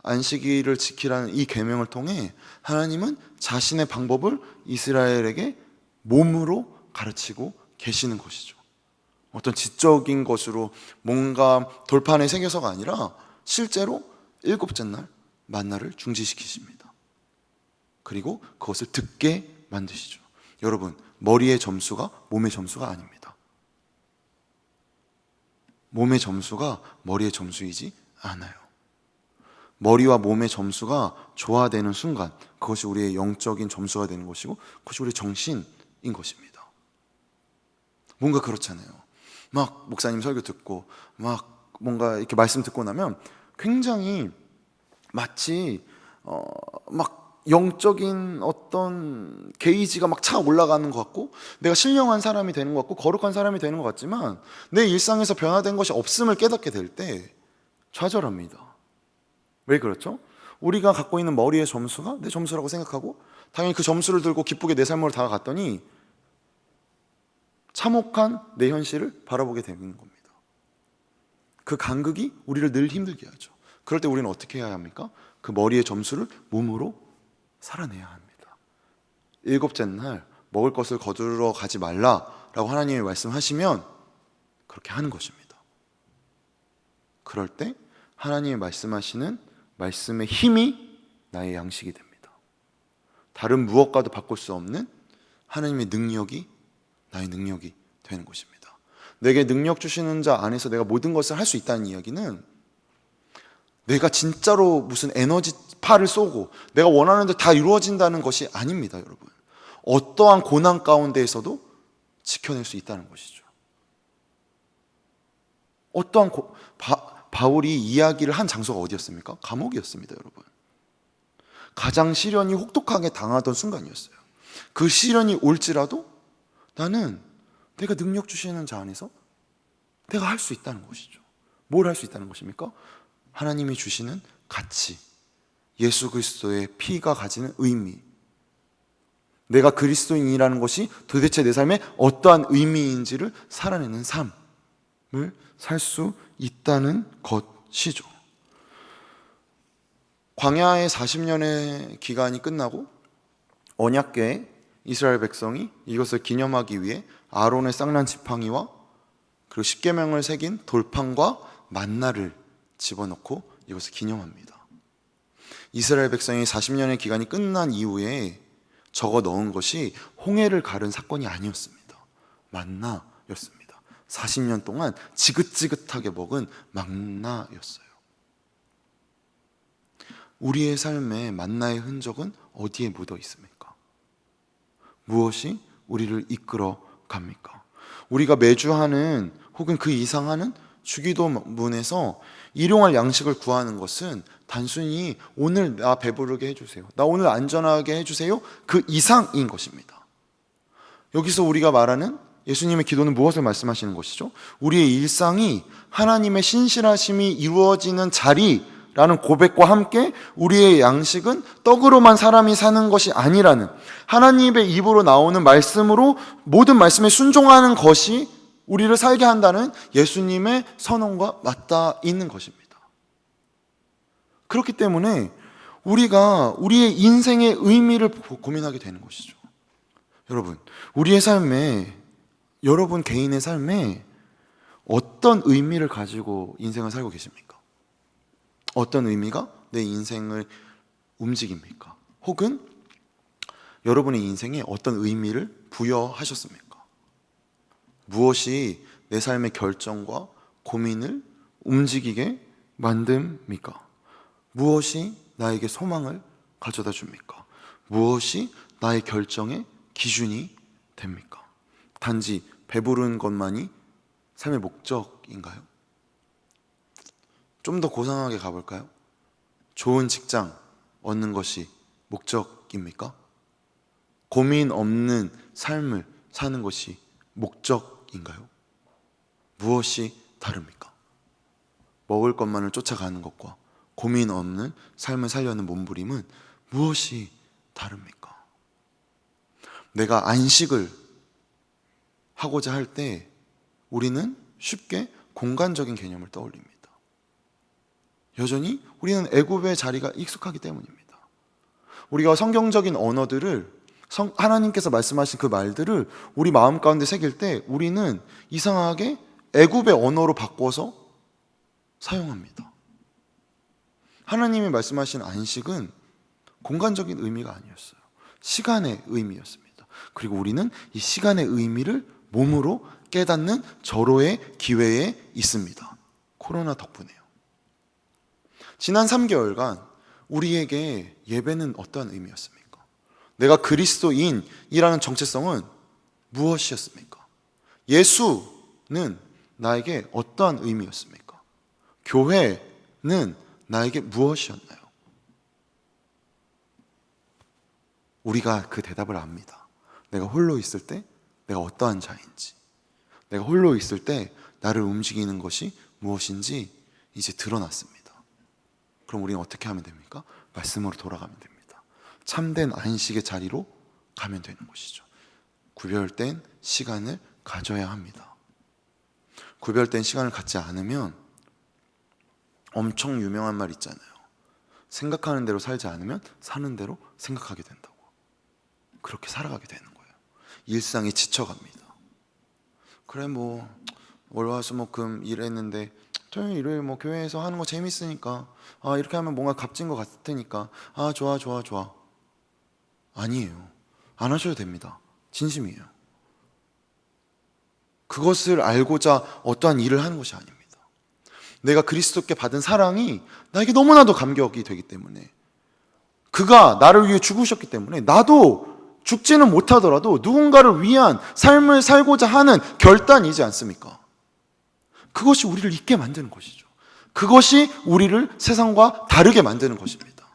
안식일을 지키라는 이 계명을 통해 하나님은 자신의 방법을 이스라엘에게 몸으로 가르치고 계시는 것이죠. 어떤 지적인 것으로 뭔가 돌판에 새겨서가 아니라 실제로 일곱째 날 만나를 중지시키십니다. 그리고 그것을 듣게 만드시죠. 여러분, 머리의 점수가 몸의 점수가 아닙니다. 몸의 점수가 머리의 점수이지 않아요. 머리와 몸의 점수가 조화되는 순간 그것이 우리의 영적인 점수가 되는 것이고 그것이 우리의 정신인 것입니다. 뭔가 그렇잖아요. 막 목사님 설교 듣고 막 뭔가 이렇게 말씀 듣고 나면 굉장히 마치 막 영적인 어떤 게이지가 막 차 올라가는 것 같고 내가 신령한 사람이 되는 것 같고 거룩한 사람이 되는 것 같지만 내 일상에서 변화된 것이 없음을 깨닫게 될 때 좌절합니다. 왜 그렇죠? 우리가 갖고 있는 머리의 점수가 내 점수라고 생각하고 당연히 그 점수를 들고 기쁘게 내 삶으로 다가갔더니 참혹한 내 현실을 바라보게 되는 겁니다. 그 간극이 우리를 늘 힘들게 하죠. 그럴 때 우리는 어떻게 해야 합니까? 그 머리의 점수를 몸으로 살아내야 합니다. 일곱째 날 먹을 것을 거두러 가지 말라라고 하나님이 말씀하시면 그렇게 하는 것입니다. 그럴 때 하나님이 말씀하시는 말씀의 힘이 나의 양식이 됩니다. 다른 무엇과도 바꿀 수 없는 하나님의 능력이 나의 능력이 되는 것입니다. 내게 능력 주시는 자 안에서 내가 모든 것을 할 수 있다는 이야기는 내가 진짜로 무슨 에너지파를 쏘고 내가 원하는 데 다 이루어진다는 것이 아닙니다, 여러분. 어떠한 고난 가운데에서도 지켜낼 수 있다는 것이죠. 어떠한 바울이 이야기를 한 장소가 어디였습니까? 감옥이었습니다, 여러분. 가장 시련이 혹독하게 당하던 순간이었어요. 그 시련이 올지라도 나는 내가 능력 주시는 자 안에서 내가 할 수 있다는 것이죠. 뭘 할 수 있다는 것입니까? 하나님이 주시는 가치, 예수 그리스도의 피가 가지는 의미, 내가 그리스도인이라는 것이 도대체 내 삶에 어떠한 의미인지를 살아내는 삶을 살 수 있다는 것이죠. 광야의 40년의 기간이 끝나고 언약궤에 이스라엘 백성이 이것을 기념하기 위해 아론의 쌍난 지팡이와 그리고 십계명을 새긴 돌판과 만나를 집어넣고 이것을 기념합니다. 이스라엘 백성이 40년의 기간이 끝난 이후에 적어 넣은 것이 홍해를 가른 사건이 아니었습니다. 만나였습니다. 40년 동안 지긋지긋하게 먹은 만나였어요. 우리의 삶에 만나의 흔적은 어디에 묻어 있습니까? 무엇이 우리를 이끌어 갑니까? 우리가 매주 하는 혹은 그 이상 하는 주기도문에서 일용할 양식을 구하는 것은 단순히 오늘 나 배부르게 해주세요, 나 오늘 안전하게 해주세요, 그 이상인 것입니다. 여기서 우리가 말하는 예수님의 기도는 무엇을 말씀하시는 것이죠? 우리의 일상이 하나님의 신실하심이 이루어지는 자리라는 고백과 함께 우리의 양식은 떡으로만 사람이 사는 것이 아니라는, 하나님의 입으로 나오는 말씀으로 모든 말씀에 순종하는 것이 우리를 살게 한다는 예수님의 선언과 맞닿아 있는 것입니다. 그렇기 때문에 우리가 우리의 인생의 의미를 고민하게 되는 것이죠. 여러분, 우리의 삶에, 여러분 개인의 삶에 어떤 의미를 가지고 인생을 살고 계십니까? 어떤 의미가 내 인생을 움직입니까? 혹은 여러분의 인생에 어떤 의미를 부여하셨습니까? 무엇이 내 삶의 결정과 고민을 움직이게 만듭니까? 무엇이 나에게 소망을 가져다 줍니까? 무엇이 나의 결정의 기준이 됩니까? 단지 배부른 것만이 삶의 목적인가요? 좀 더 고상하게 가볼까요? 좋은 직장 얻는 것이 목적입니까? 고민 없는 삶을 사는 것이 목적인가요? 무엇이 다릅니까? 먹을 것만을 쫓아가는 것과 고민 없는 삶을 살려는 몸부림은 무엇이 다릅니까? 내가 안식을 하고자 할 때 우리는 쉽게 공간적인 개념을 떠올립니다. 여전히 우리는 애굽의 자리가 익숙하기 때문입니다. 우리가 성경적인 언어들을 하나님께서 말씀하신 그 말들을 우리 마음 가운데 새길 때 우리는 이상하게 애굽의 언어로 바꿔서 사용합니다. 하나님이 말씀하신 안식은 공간적인 의미가 아니었어요. 시간의 의미였습니다. 그리고 우리는 이 시간의 의미를 몸으로 깨닫는 절호의 기회에 있습니다. 코로나 덕분에요. 지난 3개월간 우리에게 예배는 어떠한 의미였습니까? 내가 그리스도인이라는 정체성은 무엇이었습니까? 예수는 나에게 어떠한 의미였습니까? 교회는 나에게 무엇이었나요? 우리가 그 대답을 압니다. 내가 홀로 있을 때 내가 어떠한 자인지, 내가 홀로 있을 때 나를 움직이는 것이 무엇인지 이제 드러났습니다. 그럼 우리는 어떻게 하면 됩니까? 말씀으로 돌아가면 됩니다. 참된 안식의 자리로 가면 되는 것이죠. 구별된 시간을 가져야 합니다. 구별된 시간을 갖지 않으면 엄청 유명한 말 있잖아요. 생각하는 대로 살지 않으면 사는 대로 생각하게 된다고. 그렇게 살아가게 되는 거예요. 일상이 지쳐갑니다. 그래 월화수목금 일했는데 토요일 일요일 교회에서 하는 거 재밌으니까 이렇게 하면 뭔가 값진 것 같으니까 좋아 아니에요. 안 하셔도 됩니다. 진심이에요. 그것을 알고자 어떠한 일을 하는 것이 아닙니다. 내가 그리스도께 받은 사랑이 나에게 너무나도 감격이 되기 때문에, 그가 나를 위해 죽으셨기 때문에 나도 죽지는 못하더라도 누군가를 위한 삶을 살고자 하는 결단이지 않습니까? 그것이 우리를 있게 만드는 것이죠. 그것이 우리를 세상과 다르게 만드는 것입니다.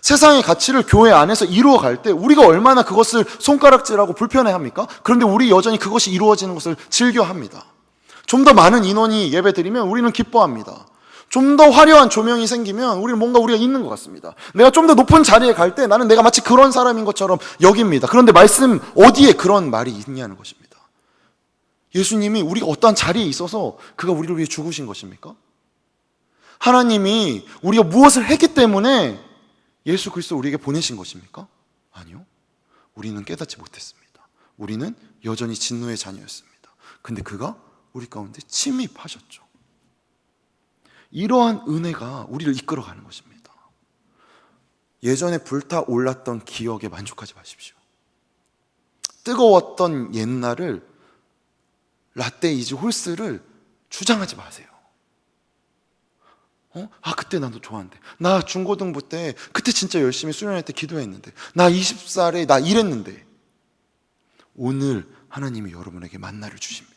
세상의 가치를 교회 안에서 이루어 갈 때 우리가 얼마나 그것을 손가락질하고 불편해합니까? 그런데 우리 여전히 그것이 이루어지는 것을 즐겨합니다. 좀 더 많은 인원이 예배 드리면 우리는 기뻐합니다. 좀 더 화려한 조명이 생기면 우리가 있는 것 같습니다. 내가 좀 더 높은 자리에 갈 때 나는 내가 마치 그런 사람인 것처럼 여깁니다. 그런데 말씀 어디에 그런 말이 있냐는 것입니다. 예수님이 우리가 어떠한 자리에 있어서 그가 우리를 위해 죽으신 것입니까? 하나님이 우리가 무엇을 했기 때문에 예수 그리스도를 우리에게 보내신 것입니까? 아니요. 우리는 깨닫지 못했습니다. 우리는 여전히 진노의 자녀였습니다. 근데 그가 우리 가운데 침입하셨죠. 이러한 은혜가 우리를 이끌어가는 것입니다. 예전에 불타올랐던 기억에 만족하지 마십시오. 뜨거웠던 옛날을, 라떼 이즈 홀스를 주장하지 마세요. 그때 나도 좋아한대. 나 중고등부 때 그때 진짜 열심히 수련회 때 기도했는데, 나 20살에 나 이랬는데. 오늘 하나님이 여러분에게 만나를 주십니다.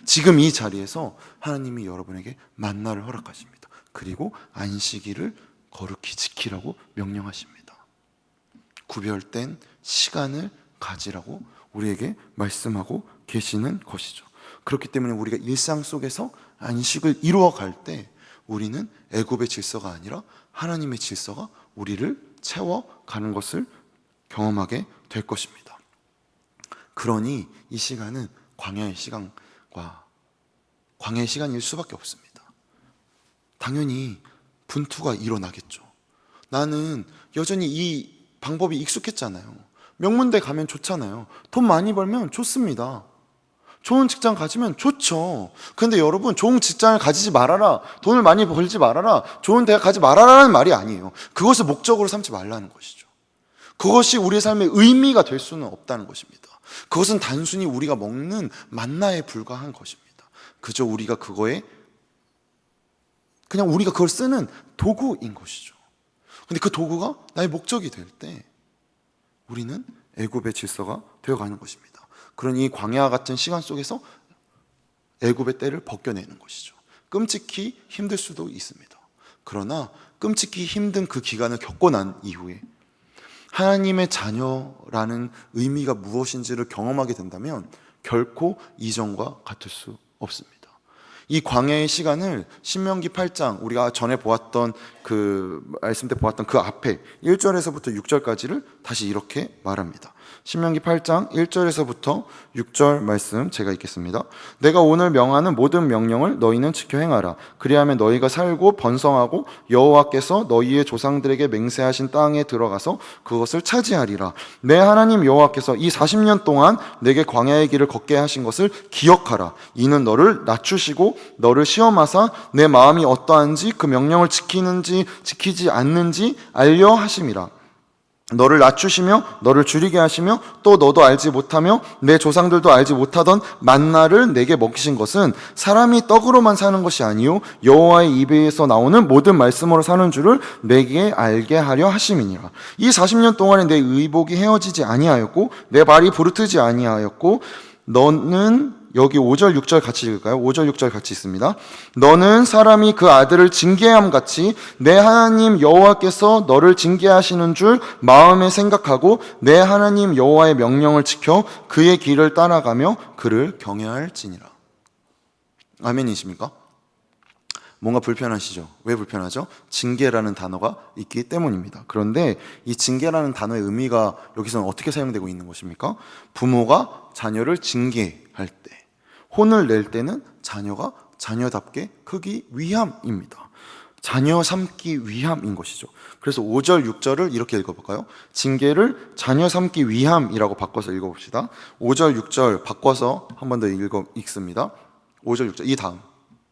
지금 이 자리에서 하나님이 여러분에게 만나를 허락하십니다. 그리고 안식일을 거룩히 지키라고 명령하십니다. 구별된 시간을 가지라고 우리에게 말씀하고 계시는 것이죠. 그렇기 때문에 우리가 일상 속에서 안식을 이루어갈 때 우리는 애굽의 질서가 아니라 하나님의 질서가 우리를 채워가는 것을 경험하게 될 것입니다. 그러니 이 시간은 광야의 시간일 수밖에 없습니다. 당연히 분투가 일어나겠죠. 나는 여전히 이 방법이 익숙했잖아요. 명문대 가면 좋잖아요. 돈 많이 벌면 좋습니다. 좋은 직장 가지면 좋죠. 그런데 여러분, 좋은 직장을 가지지 말아라, 돈을 많이 벌지 말아라, 좋은 대학 가지 말아라는 말이 아니에요. 그것을 목적으로 삼지 말라는 것이죠. 그것이 우리의 삶의 의미가 될 수는 없다는 것입니다. 그것은 단순히 우리가 먹는 만나에 불과한 것입니다. 그저 우리가 그걸 쓰는 도구인 것이죠. 근데 그 도구가 나의 목적이 될 때 우리는 애굽의 질서가 되어가는 것입니다. 그러니 광야 같은 시간 속에서 애굽의 때를 벗겨내는 것이죠. 끔찍히 힘들 수도 있습니다. 그러나 끔찍히 힘든 그 기간을 겪고 난 이후에 하나님의 자녀라는 의미가 무엇인지를 경험하게 된다면 결코 이전과 같을 수 없습니다. 이 광야의 시간을 신명기 8장 우리가 전에 보았던 그 말씀 때 보았던 그 앞에 1절에서부터 6절까지를 다시 이렇게 말합니다. 신명기 8장 1절에서부터 6절 말씀 제가 읽겠습니다. 내가 오늘 명하는 모든 명령을 너희는 지켜 행하라. 그리하면 너희가 살고 번성하고 여호와께서 너희의 조상들에게 맹세하신 땅에 들어가서 그것을 차지하리라. 내 하나님 여호와께서 이 40년 동안 내게 광야의 길을 걷게 하신 것을 기억하라. 이는 너를 낮추시고 너를 시험하사 내 마음이 어떠한지 그 명령을 지키는지 지키지 않는지 알려 하심이라. 너를 낮추시며 너를 줄이게 하시며 또 너도 알지 못하며 내 조상들도 알지 못하던 만나를 내게 먹이신 것은 사람이 떡으로만 사는 것이 아니요 여호와의 입에서 나오는 모든 말씀으로 사는 줄을 내게 알게 하려 하심이니라. 이 40년 동안에 내 의복이 헤어지지 아니하였고 내 발이 부르트지 아니하였고 너는 여기 5절 6절 같이 읽을까요? 5절 6절 같이 있습니다. 너는 사람이 그 아들을 징계함 같이 내 하나님 여호와께서 너를 징계하시는 줄 마음에 생각하고 내 하나님 여호와의 명령을 지켜 그의 길을 따라가며 그를 경외할지니라. 아멘이십니까? 뭔가 불편하시죠? 왜 불편하죠? 징계라는 단어가 있기 때문입니다. 그런데 이 징계라는 단어의 의미가 여기서는 어떻게 사용되고 있는 것입니까? 부모가 자녀를 징계할 때, 혼을 낼 때는 자녀가 자녀답게 크기 위함입니다. 자녀 삼기 위함인 것이죠. 그래서 5절, 6절을 이렇게 읽어볼까요? 징계를 자녀 삼기 위함이라고 바꿔서 읽어봅시다. 5절, 6절 바꿔서 한 번 더 읽습니다. 5절, 6절 이 다음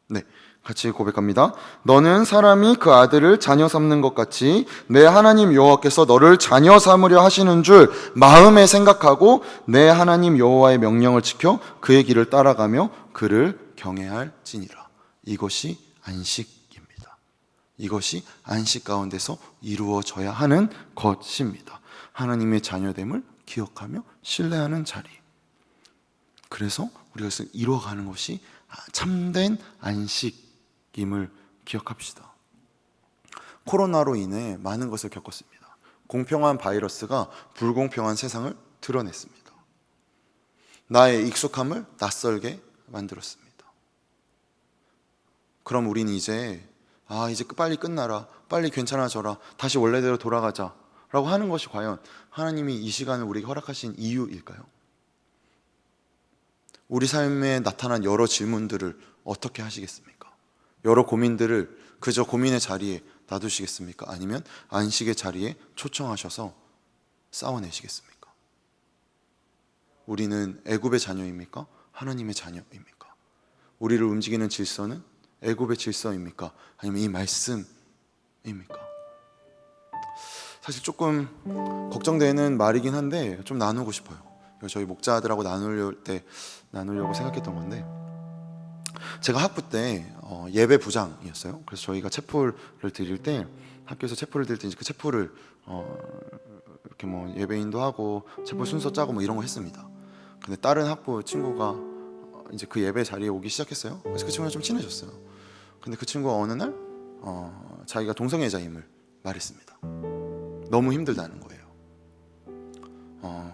네, 같이 고백합니다. 너는 사람이 그 아들을 자녀 삼는 것 같이 내 하나님 여호와께서 너를 자녀 삼으려 하시는 줄 마음에 생각하고 내 하나님 여호와의 명령을 지켜 그의 길을 따라가며 그를 경외할지니라. 이것이 안식입니다. 이것이 안식 가운데서 이루어져야 하는 것입니다. 하나님의 자녀됨을 기억하며 신뢰하는 자리. 그래서 우리가 이루어가는 것이 참된 안식임을 기억합시다. 코로나로 인해 많은 것을 겪었습니다. 공평한 바이러스가 불공평한 세상을 드러냈습니다. 나의 익숙함을 낯설게 만들었습니다. 그럼 우리는 이제 빨리 끝나라, 빨리 괜찮아져라, 다시 원래대로 돌아가자 라고 하는 것이 과연 하나님이 이 시간을 우리에게 허락하신 이유일까요? 우리 삶에 나타난 여러 질문들을 어떻게 하시겠습니까? 여러 고민들을 그저 고민의 자리에 놔두시겠습니까? 아니면 안식의 자리에 초청하셔서 싸워내시겠습니까? 우리는 애굽의 자녀입니까? 하나님의 자녀입니까? 우리를 움직이는 질서는 애굽의 질서입니까? 아니면 이 말씀입니까? 사실 조금 걱정되는 말이긴 한데 좀 나누고 싶어요. 저희 목자들하고 나누려고 생각했던 건데, 제가 학부 때 예배 부장이었어요. 그래서 저희가 체풀을 드릴 때, 학교에서 체풀을 드릴 때 그 체풀을 이렇게 뭐 예배인도 하고 체풀 순서 짜고 뭐 이런 거 했습니다. 근데 다른 학부 친구가 이제 그 예배 자리에 오기 시작했어요. 그래서 그 친구랑 좀 친해졌어요. 근데 그 친구가 어느 날 자기가 동성애자임을 말했습니다. 너무 힘들다는 거예요.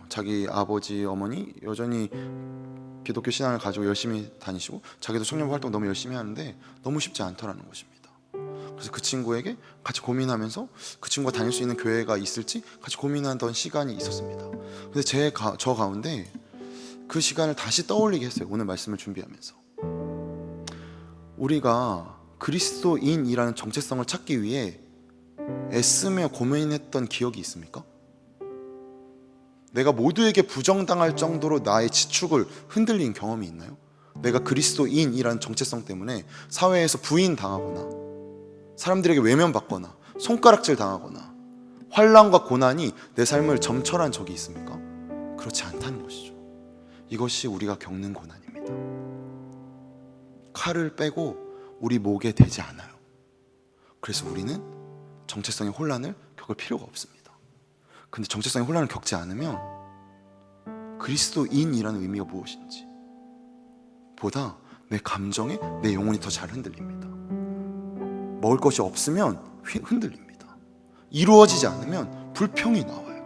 자기 아버지, 어머니 여전히 기독교 신앙을 가지고 열심히 다니시고 자기도 청년부 활동 너무 열심히 하는데 너무 쉽지 않더라는 것입니다. 그래서 그 친구에게 같이 고민하면서 그 친구가 다닐 수 있는 교회가 있을지 같이 고민하던 시간이 있었습니다. 근데 저 가운데 그 시간을 다시 떠올리게 했어요. 오늘 말씀을 준비하면서 우리가 그리스도인이라는 정체성을 찾기 위해 애쓰며 고민했던 기억이 있습니까? 내가 모두에게 부정당할 정도로 나의 지축을 흔들린 경험이 있나요? 내가 그리스도인이라는 정체성 때문에 사회에서 부인당하거나 사람들에게 외면받거나 손가락질 당하거나 환난과 고난이 내 삶을 점철한 적이 있습니까? 그렇지 않다는 것이죠. 이것이 우리가 겪는 고난입니다. 칼을 빼고 우리 목에 대지 않아요. 그래서 우리는 정체성의 혼란을 겪을 필요가 없습니다. 근데 정체성의 혼란을 겪지 않으면 그리스도인이라는 의미가 무엇인지 보다 내 감정에 내 영혼이 더 잘 흔들립니다. 먹을 것이 없으면 흔들립니다. 이루어지지 않으면 불평이 나와요.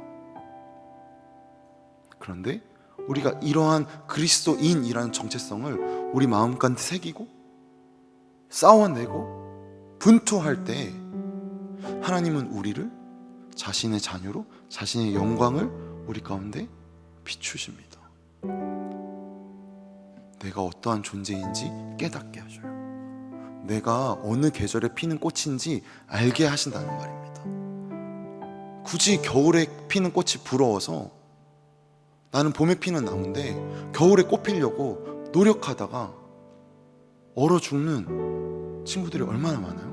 그런데 우리가 이러한 그리스도인이라는 정체성을 우리 마음가운데 새기고 싸워내고 분투할 때 하나님은 우리를 자신의 자녀로 자신의 영광을 우리 가운데 비추십니다. 내가 어떠한 존재인지 깨닫게 하셔요. 내가 어느 계절에 피는 꽃인지 알게 하신다는 말입니다. 굳이 겨울에 피는 꽃이 부러워서 나는 봄에 피는 나무인데 겨울에 꽃 피려고 노력하다가 얼어 죽는 친구들이 얼마나 많아요?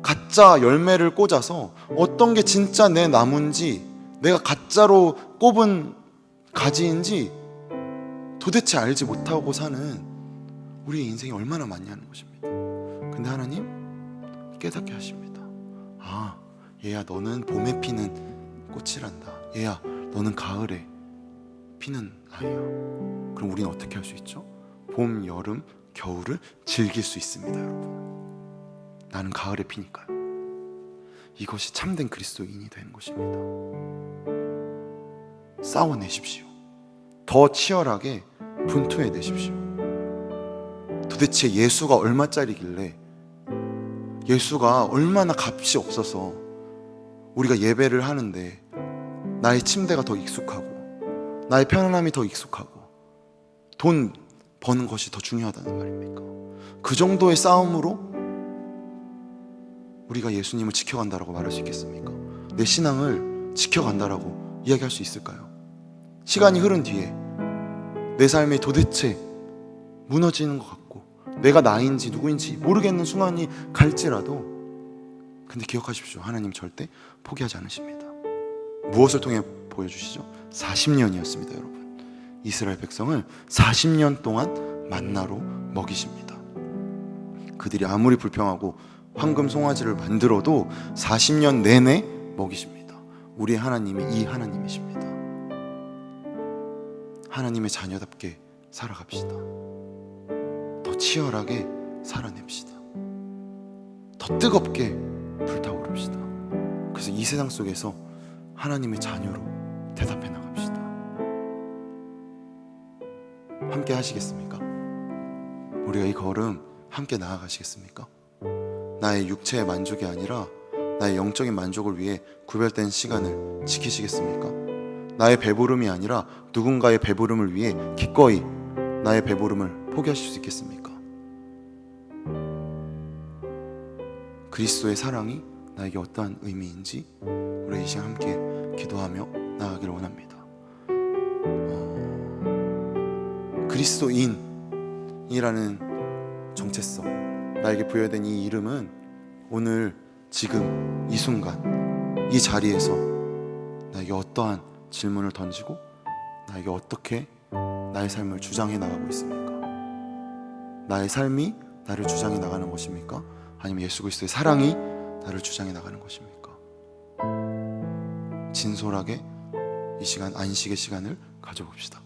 가짜 열매를 꽂아서 어떤 게 진짜 내 나무인지, 내가 가짜로 꼽은 가지인지 도대체 알지 못하고 사는 우리의 인생이 얼마나 많냐는 것입니다. 근데 하나님 깨닫게 하십니다. 아, 얘야, 너는 봄에 피는 꽃이란다. 얘야, 너는 가을에 피는 아이야. 그럼 우리는 어떻게 할 수 있죠? 봄, 여름, 겨울을 즐길 수 있습니다, 여러분. 나는 가을에 피니까요. 이것이 참된 그리스도인이 되는 것입니다. 싸워내십시오. 더 치열하게 분투해내십시오. 도대체 예수가 얼마짜리길래, 예수가 얼마나 값이 없어서 우리가 예배를 하는데 나의 침대가 더 익숙하고 나의 편안함이 더 익숙하고 돈 버는 것이 더 중요하다는 말입니까? 그 정도의 싸움으로 우리가 예수님을 지켜간다라고 말할 수 있겠습니까? 내 신앙을 지켜간다라고 이야기할 수 있을까요? 시간이 흐른 뒤에 내 삶이 도대체 무너지는 것 같고 내가 나인지 누구인지 모르겠는 순간이 갈지라도, 근데 기억하십시오. 하나님 절대 포기하지 않으십니다. 무엇을 통해 보여주시죠? 40년이었습니다, 여러분. 이스라엘 백성을 40년 동안 만나로 먹이십니다. 그들이 아무리 불평하고 황금 송아지를 만들어도 40년 내내 먹이십니다. 우리의 하나님이 이 하나님이십니다. 하나님의 자녀답게 살아갑시다. 더 치열하게 살아냅시다. 더 뜨겁게 불타오릅시다. 그래서 이 세상 속에서 하나님의 자녀로 대답해 나갑시다. 함께 하시겠습니까? 우리가 이 걸음 함께 나아가시겠습니까? 나의 육체의 만족이 아니라 나의 영적인 만족을 위해 구별된 시간을 지키시겠습니까? 나의 배부름이 아니라 누군가의 배부름을 위해 기꺼이 나의 배부름을 포기하실 수 있겠습니까? 그리스도의 사랑이 나에게 어떠한 의미인지 우리 이 시간 함께 기도하며 나아가기를 원합니다. 그리스도인이라는 정체성, 나에게 부여된 이 이름은 오늘 지금 이 순간 이 자리에서 나에게 어떠한 질문을 던지고 나에게 어떻게 나의 삶을 주장해 나가고 있습니까? 나의 삶이 나를 주장해 나가는 것입니까? 아니면 예수 그리스도의 사랑이 나를 주장해 나가는 것입니까? 진솔하게 이 시간, 안식의 시간을 가져봅시다.